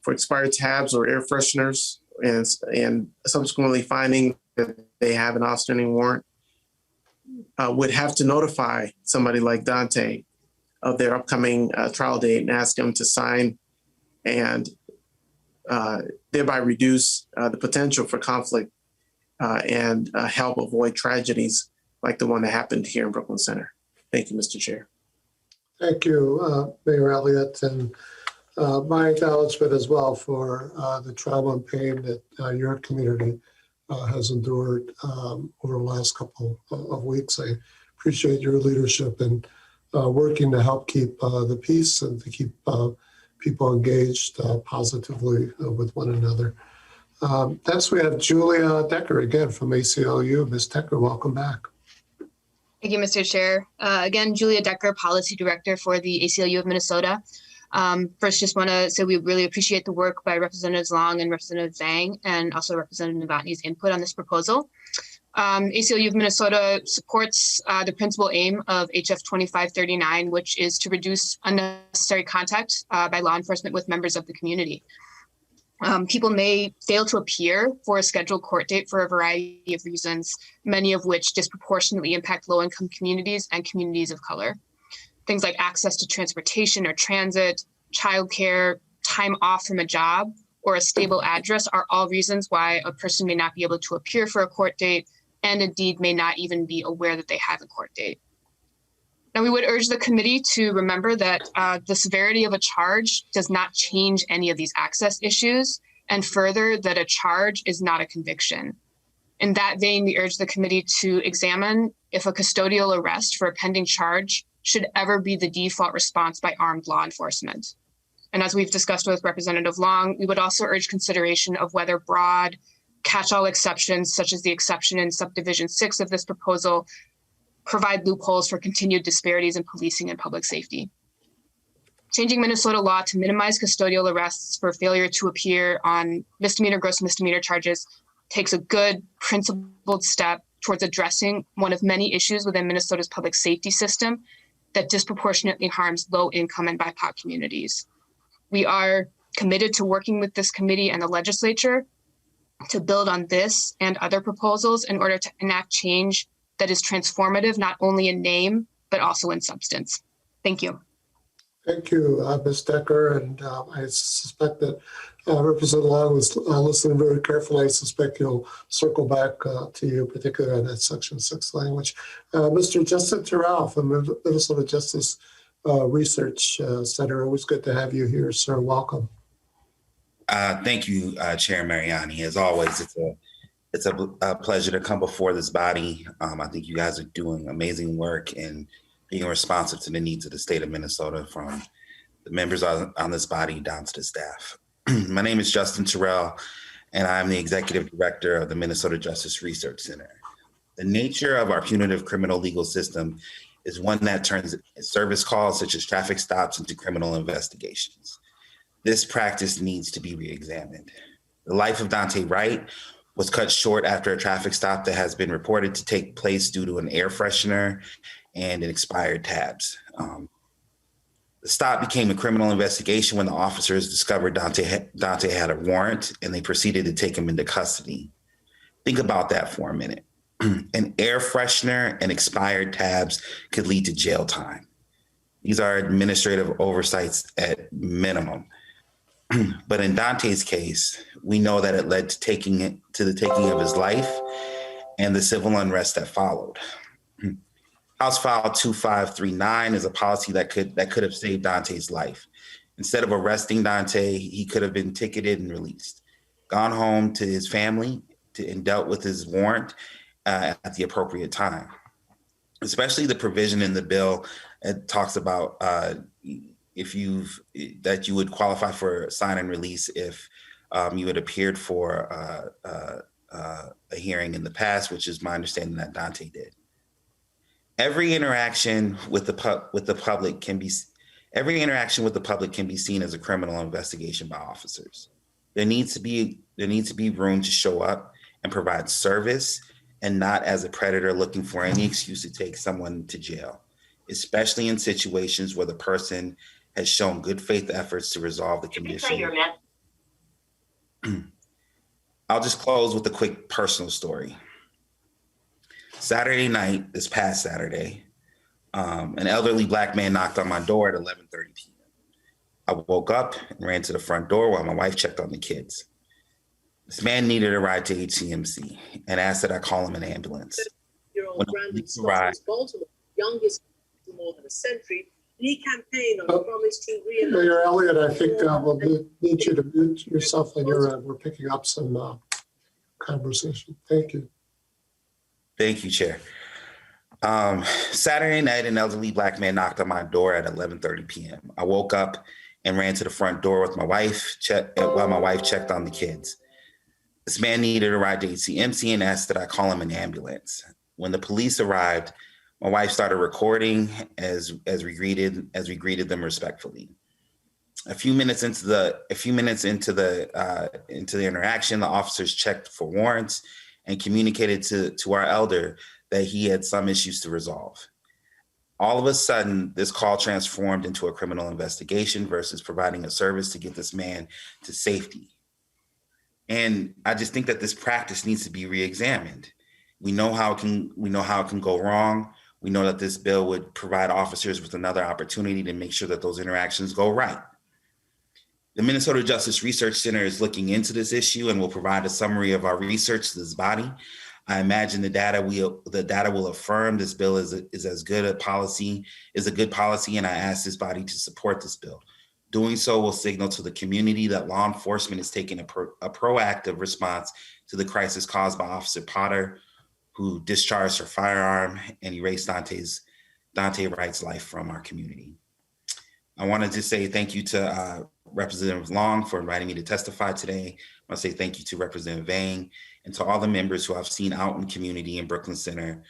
for expired tabs or air fresheners and subsequently finding that they have an outstanding warrant would have to notify somebody like Dante of their upcoming trial date and ask them to sign and thereby reduce the potential for conflict and help avoid tragedies like the one that happened here in Brooklyn Center. Thank you, Mr. Chair. Thank you, Mayor Elliott, and my acknowledgement as well for the trauma and pain that your community has endured over the last couple of weeks. I appreciate your leadership in working to help keep the peace and to keep people engaged positively with one another. Next, we have Julia Decker again from ACLU. Ms. Decker, welcome back. Thank you, Mr. Chair. Again, Julia Decker, Policy Director for the ACLU of Minnesota. First, just want to say we really appreciate the work by Representatives Long and Representative Zhang, and also Representative Novotny's input on this proposal. ACLU of Minnesota supports the principal aim of HF 2539, which is to reduce unnecessary contact by law enforcement with members of the community. People may fail to appear for a scheduled court date for a variety of reasons, many of which disproportionately impact low-income communities and communities of color. Things like access to transportation or transit, childcare, time off from a job, or a stable address are all reasons why a person may not be able to appear for a court date and indeed may not even be aware that they have a court date. Now, we would urge the committee to remember that the severity of a charge does not change any of these access issues, and further, that a charge is not a conviction. In that vein, we urge the committee to examine if a custodial arrest for a pending charge should ever be the default response by armed law enforcement. And as we've discussed with Representative Long, we would also urge consideration of whether broad catch-all exceptions, such as the exception in subdivision 6 of this proposal, provide loopholes for continued disparities in policing and public safety. Changing Minnesota law to minimize custodial arrests for failure to appear on misdemeanor, gross misdemeanor charges takes a good principled step towards addressing one of many issues within Minnesota's public safety system that disproportionately harms low-income and BIPOC communities. We are committed to working with this committee and the legislature to build on this and other proposals in order to enact change that is transformative, not only in name, but also in substance. Thank you. Thank you, Ms. Decker. And I suspect that Representative Long was listening very carefully. I suspect he'll circle back to you, particularly on that Section 6 language. Mr. Justin Terrell from the Minnesota Justice Research Center. Always good to have you here, sir. Welcome. Thank you, Chair Mariani. As always, it's a pleasure to come before this body. I think you guys are doing amazing work and being responsive to the needs of the state of Minnesota, from the members on this body down to the staff. My name is Justin Terrell, and I'm the executive director of the Minnesota Justice Research Center. The nature of our punitive criminal legal system is one that turns service calls such as traffic stops into criminal investigations. This practice needs to be reexamined. The life of Dante Wright was cut short after a traffic stop that has been reported to take place due to an air freshener and an expired tabs. The stop became a criminal investigation when the officers discovered Dante had a warrant, and they proceeded to take him into custody. Think about that for a minute. An air freshener and expired tabs could lead to jail time. These are administrative oversights at minimum. But in Dante's case, we know that it led to the taking of his life and the civil unrest that followed. House File 2539 is a policy that could have saved Dante's life. Instead of arresting Dante, he could have been ticketed and released, gone home to his family and dealt with his warrant at the appropriate time. Especially the provision in the bill that talks about that you would qualify for sign and release if you had appeared for a hearing in the past, which is my understanding that Dante did. Every interaction with the public can be seen as a criminal investigation by officers. There needs to be room to show up and provide service, and not as a predator looking for any excuse to take someone to jail, especially in situations where the person has shown good faith efforts to resolve the condition. I'll just close with a quick personal story. Saturday night, this past Saturday, an elderly Black man knocked on my door at 11:30 p.m. I woke up and ran to the front door while my wife checked on the kids. This man needed a ride to HCMC and asked that I call him an ambulance. When the police arrived, Baltimore, youngest for more than a century, Lee campaigned on the promise to realize. Mayor Elliott, I think we'll need you to mute yourself on your end. We're picking up some conversation. Thank you. Thank you, Chair. Saturday night, an elderly Black man knocked on my door at 11:30 p.m. I woke up and ran to the front door with my wife while my wife checked on the kids. This man needed a ride to HCMC and asked that I call him an ambulance. When the police arrived, my wife started recording as we greeted them respectfully. A few minutes into the interaction, the officers checked for warrants and communicated to our elder that he had some issues to resolve. All of a sudden, this call transformed into a criminal investigation versus providing a service to get this man to safety. And I just think that this practice needs to be re-examined. We know how it can go wrong. We know that this bill would provide officers with another opportunity to make sure that those interactions go right. The Minnesota Justice Research Center is looking into this issue and will provide a summary of our research to this body. I imagine the data will affirm this bill is a good policy, and I ask this body to support this bill. Doing so will signal to the community that law enforcement is taking a proactive response to the crisis caused by Officer Potter, who discharged her firearm and erased Dante Wright's life from our community. I wanted to say thank you to Representative Long for inviting me to testify today. I want to say thank you to Representative Vang and to all the members who I've seen out in the community in Brooklyn Center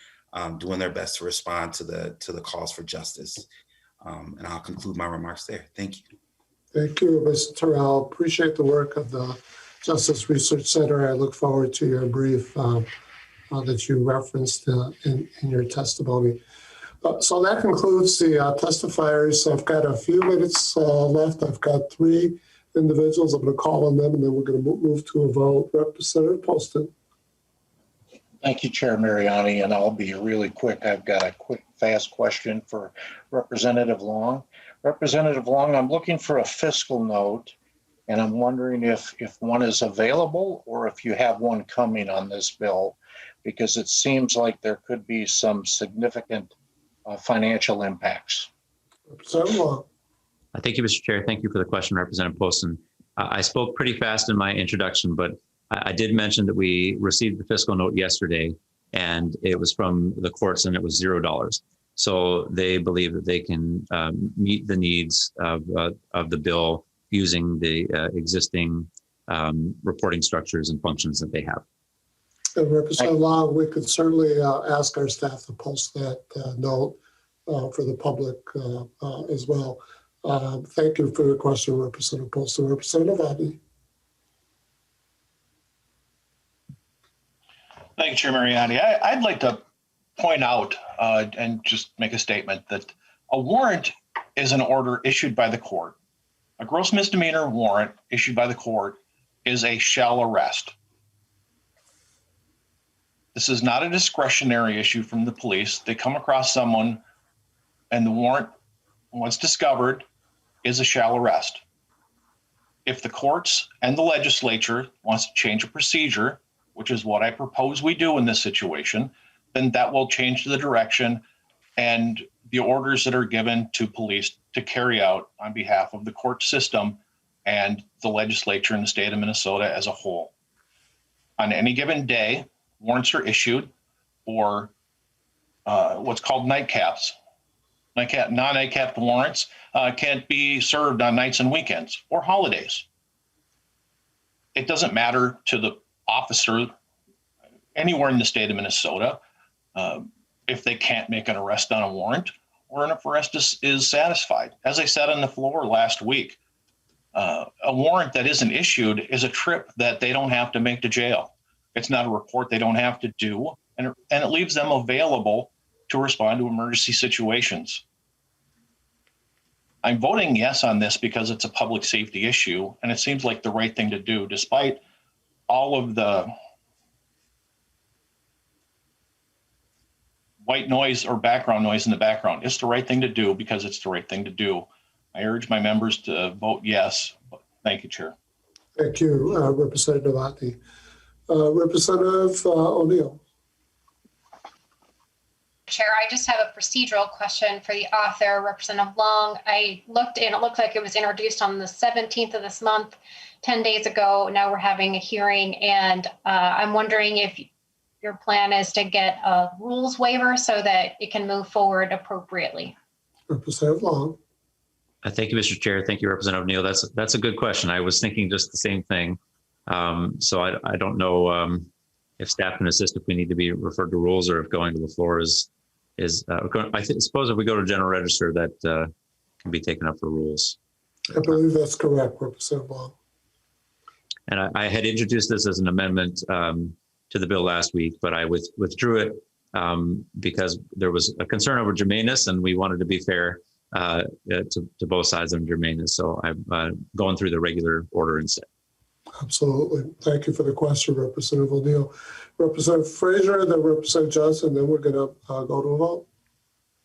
doing their best to respond to the calls for justice. And I'll conclude my remarks there. Thank you. Thank you, Mr. Terrell. Appreciate the work of the Justice Research Center. I look forward to your brief that you referenced in your testimony. So that concludes the testifiers. I've got a few minutes left. I've got 3 individuals. I'm going to call on them, and then we're going to move to a vote. Representative Poston. Thank you, Chair Mariani, and I'll be really quick. I've got a quick, fast question for Representative Long. Representative Long, I'm looking for a fiscal note, and I'm wondering if one is available or if you have one coming on this bill, because it seems like there could be some significant financial impacts. Representative Long. Thank you, Mr. Chair. Thank you for the question, Representative Poston. I spoke pretty fast in my introduction, but I did mention that we received the fiscal note yesterday, and it was from the courts, and it was $0. So they believe that they can meet the needs of the bill using the existing reporting structures and functions that they have. Representative Long, we could certainly ask our staff to post that note for the public as well. Thank you for your question, Representative Poston. Representative Abbey. Thank you, Chair Mariani. I'd like to point out and just make a statement that a warrant is an order issued by the court. A gross misdemeanor warrant issued by the court is a shall arrest. This is not a discretionary issue from the police. They come across someone and the warrant, once discovered, is a shall arrest. If the courts and the legislature wants to change a procedure, which is what I propose we do in this situation, then that will change the direction and the orders that are given to police to carry out on behalf of the court system and the legislature in the state of Minnesota as a whole. On any given day, warrants are issued for what's called nightcaps. Non-nightcapped warrants can't be served on nights and weekends or holidays. It doesn't matter to the officer anywhere in the state of Minnesota if they can't make an arrest on a warrant or an arrest is satisfied. As I said on the floor last week, a warrant that isn't issued is a trip that they don't have to make to jail. It's not a report they don't have to do, and it leaves them available to respond to emergency situations. I'm voting yes on this because it's a public safety issue, and it seems like the right thing to do, despite all of the white noise or background noise in the background. It's the right thing to do because it's the right thing to do. I urge my members to vote yes. Thank you, Chair. Thank you, Representative Abbey. Representative O'Neill. Chair, I just have a procedural question for the author, Representative Long. I looked and it looked like it was introduced on the 17th of this month, 10 days ago. Now we're having a hearing, and I'm wondering if your plan is to get a rules waiver so that it can move forward appropriately. Representative Long. Thank you, Mr. Chair. Thank you, Representative O'Neill. That's a good question. I was thinking just the same thing. So I don't know if staff can assist if we need to be referred to rules or if going to the floor is I suppose if we go to general register that can be taken up for rules. I believe that's correct, Representative Long. And I had introduced this as an amendment to the bill last week, but I withdrew it because there was a concern over germaneness, and we wanted to be fair to both sides of germaneness. So I'm going through the regular order instead. Absolutely. Thank you for the question, Representative O'Neill. Representative Frazier, then Representative Johnson, then we're going to go to a vote.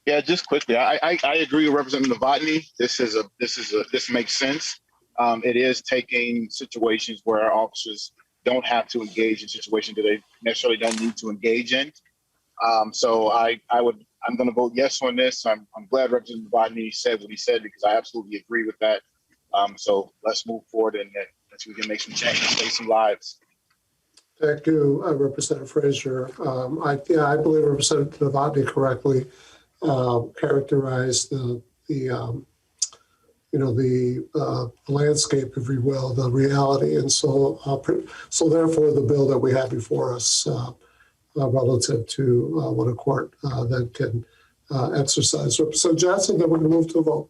Yeah, just quickly, I agree with Representative Novotny. This makes sense. It is taking situations where our officers don't have to engage in situations that they necessarily don't need to engage in. So I'm going to vote yes on this. I'm glad Representative Novotny said what he said, because I absolutely agree with that. So let's move forward and let's we can make some changes, save some lives. Thank you, Representative Frazier. I believe Representative Novotny correctly characterized the landscape, if you will, the reality, and so therefore the bill that we have before us relative to what a court then can exercise. So Johnson, then we're going to move to a vote.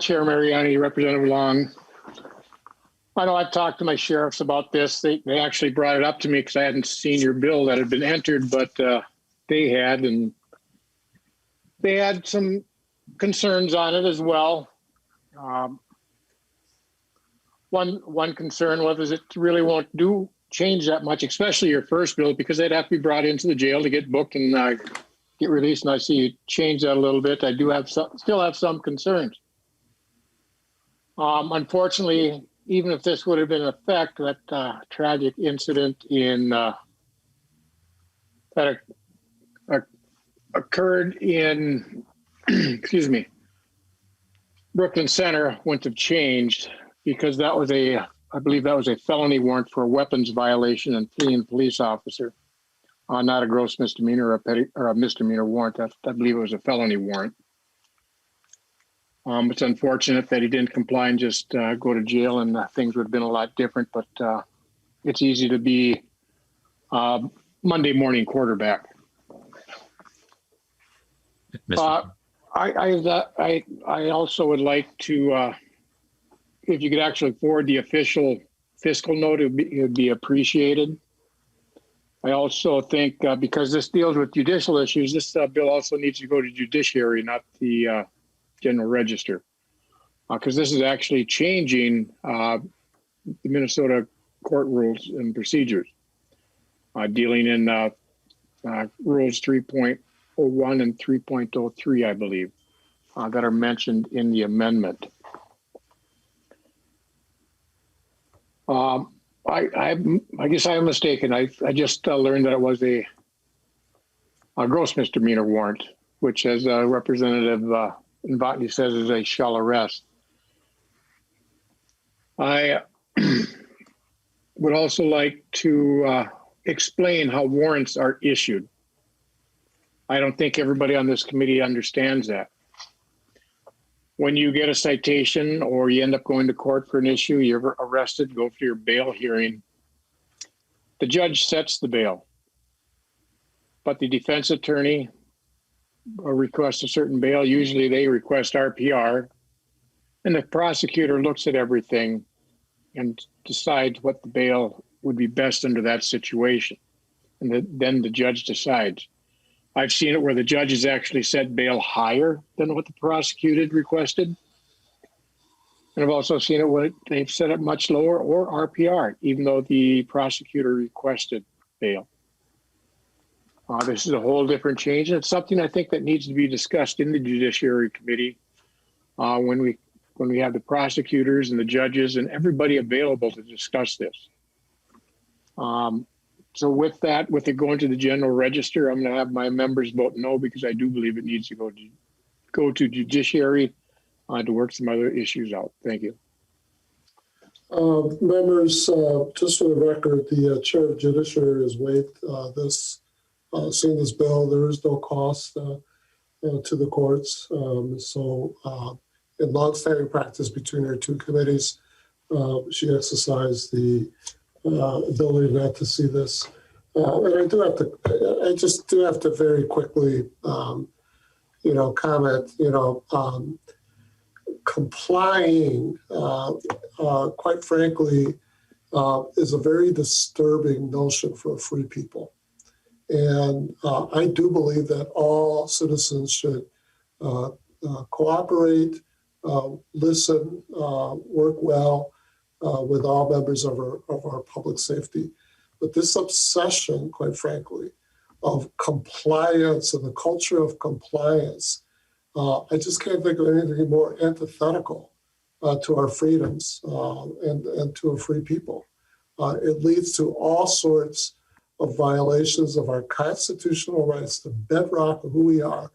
Chair Mariani, Representative Long. I know I've talked to my sheriffs about this. They actually brought it up to me because I hadn't seen your bill that had been entered, but they had, and they had some concerns on it as well. One concern was it really won't change that much, especially your first bill, because they'd have to be brought into the jail to get booked and get released. And I see you change that a little bit. I do still have some concerns. Unfortunately, even if this would have been in effect, that tragic incident that occurred in, excuse me, Brooklyn Center wouldn't have changed, because that was I believe that was a felony warrant for a weapons violation and fleeing police officer, not a gross misdemeanor or a misdemeanor warrant. I believe it was a felony warrant. It's unfortunate that he didn't comply and just go to jail, and things would have been a lot different, but it's easy to be Monday morning quarterback. I also would like to, if you could actually forward the official fiscal note, it would be appreciated. I also think because this deals with judicial issues, this bill also needs to go to judiciary, not the general register, because this is actually changing the Minnesota court rules and procedures, dealing in rules 3.01 and 3.03, I believe, that are mentioned in the amendment. I guess I am mistaken. I just learned that it was a gross misdemeanor warrant, which, as Representative Novotny says, is a shall arrest. I would also like to explain how warrants are issued. I don't think everybody on this committee understands that. When you get a citation or you end up going to court for an issue, you're arrested, go for your bail hearing, the judge sets the bail, but the defense attorney requests a certain bail. Usually they request RPR, and the prosecutor looks at everything and decides what the bail would be best under that situation. And then the judge decides. I've seen it where the judges actually set bail higher than what the prosecutor requested. And I've also seen it where they've set it much lower, or RPR, even though the prosecutor requested bail. This is a whole different change, and it's something I think that needs to be discussed in the Judiciary Committee when we have the prosecutors and the judges and everybody available to discuss this. So with that, with it going to the general register, I'm going to have my members vote no, because I do believe it needs to go to judiciary to work some other issues out. Thank you. Members, just for the record, the chair of judiciary has waived seeing this bill. There is no cost to the courts. In longstanding practice between our two committees, she exercised the ability not to see this. And I just do have to very quickly, comment, complying, quite frankly, is a very disturbing notion for free people. And I do believe that all citizens should cooperate, listen, work well with all members of our public safety. But this obsession, quite frankly, of compliance and the culture of compliance, I just can't think of anything more antithetical to our freedoms and to a free people. It leads to all sorts of violations of our constitutional rights, the bedrock of who we are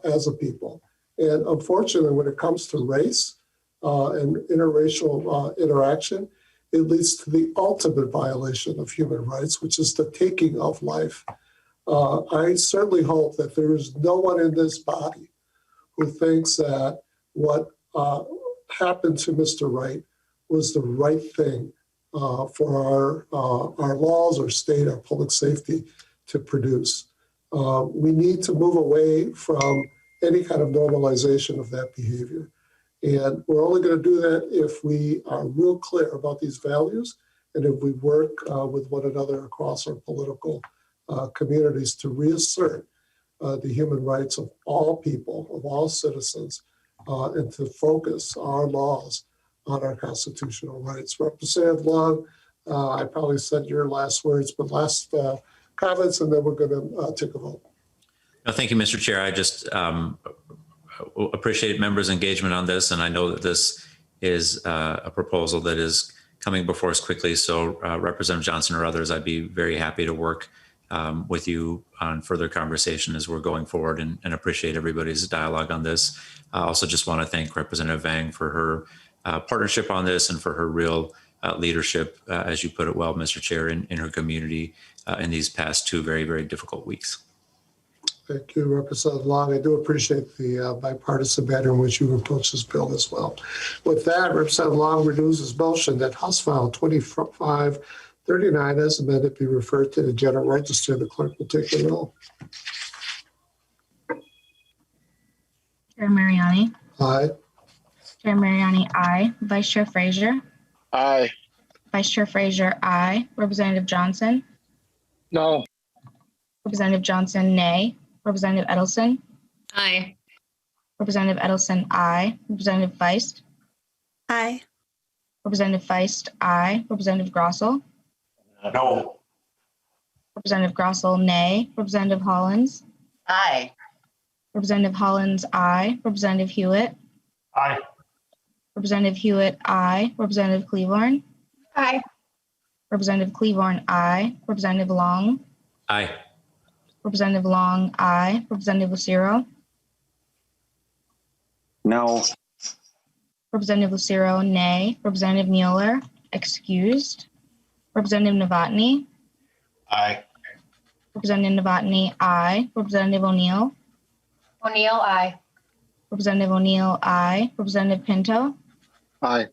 as a people. And unfortunately, when it comes to race and interracial interaction, it leads to the ultimate violation of human rights, which is the taking of life. I certainly hope that there is no one in this body who thinks that what happened to Mr. Wright was the right thing for our laws, our state, our public safety to produce. We need to move away from any kind of normalization of that behavior. And we're only going to do that if we are real clear about these values and if we work with one another across our political communities to reassert the human rights of all people, of all citizens, and to focus our laws on our constitutional rights. Representative Long, I probably said your last words, but last comments, and then we're going to take a vote. No, thank you, Mr. Chair. I just appreciate members' engagement on this, and I know that this is a proposal that is coming before us quickly. So Representative Johnson or others, I'd be very happy to work with you on further conversation as we're going forward, and appreciate everybody's dialogue on this. I also just want to thank Representative Vang for her partnership on this and for her real leadership, as you put it well, Mr. Chair, in her community in these past 2 very, very difficult weeks. Thank you, Representative Long. I do appreciate the bipartisan manner in which you approach this bill as well. With that, Representative Long renews his motion that House File 2539 as amended be referred to the General Register. The clerk will take the roll. Chair Mariani. Aye. Chair Mariani, aye. Vice Chair Frazier. Aye. Vice Chair Frazier, aye. Representative Johnson. No. Representative Johnson, nay. Representative Edelson. Aye. Representative Edelson, aye. Representative Feist. Aye. Representative Feist, aye. Representative Grossel. No. Representative Grossel, nay. Representative Hollins. Aye. Representative Hollins, aye. Representative Hewitt. Aye. Representative Hewitt, aye. Representative Cleavorn. Aye. Representative Cleavorn, aye. Representative Long. Aye. Representative Long, aye. Representative Lucero. No. Representative Lucero, nay. Representative Mueller, excused. Representative Novotny. Aye. Representative Novotny, aye. Representative O'Neill. O'Neill, aye. Representative O'Neill, aye. Representative Pinto. Aye.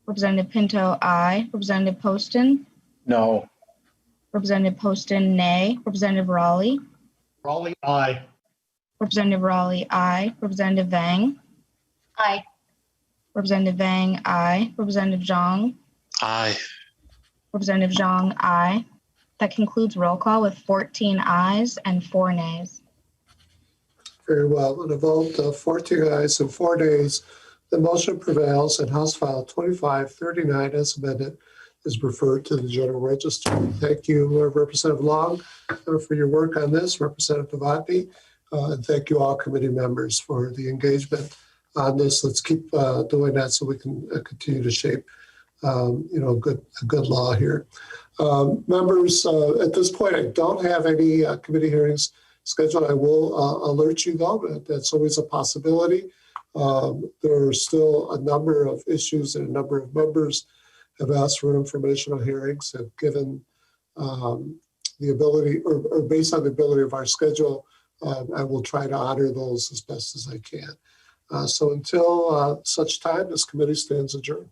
Representative Pinto, aye. Representative Poston. No. Representative Poston, nay. Representative Raleigh. Raleigh, aye. Representative Raleigh, aye. Representative Vang. Aye. Representative Vang, aye. Representative Zhang. Aye. Representative Zhang, aye. That concludes roll call with 14 ayes and 4 nays. Very well. On a vote of 14 ayes and 4 nays, the motion prevails and House File 2539 as amended is referred to the General Register. Thank you, Representative Long, for your work on this, Representative Novotny, and thank you all committee members for the engagement on this. Let's keep doing that so we can continue to shape, a good law here. Members, at this point, I don't have any committee hearings scheduled. I will alert you though, but that's always a possibility. There are still a number of issues and a number of members have asked for informational hearings, have given the ability or based on the ability of our schedule, I will try to honor those as best as I can. So until such time, this committee stands adjourned.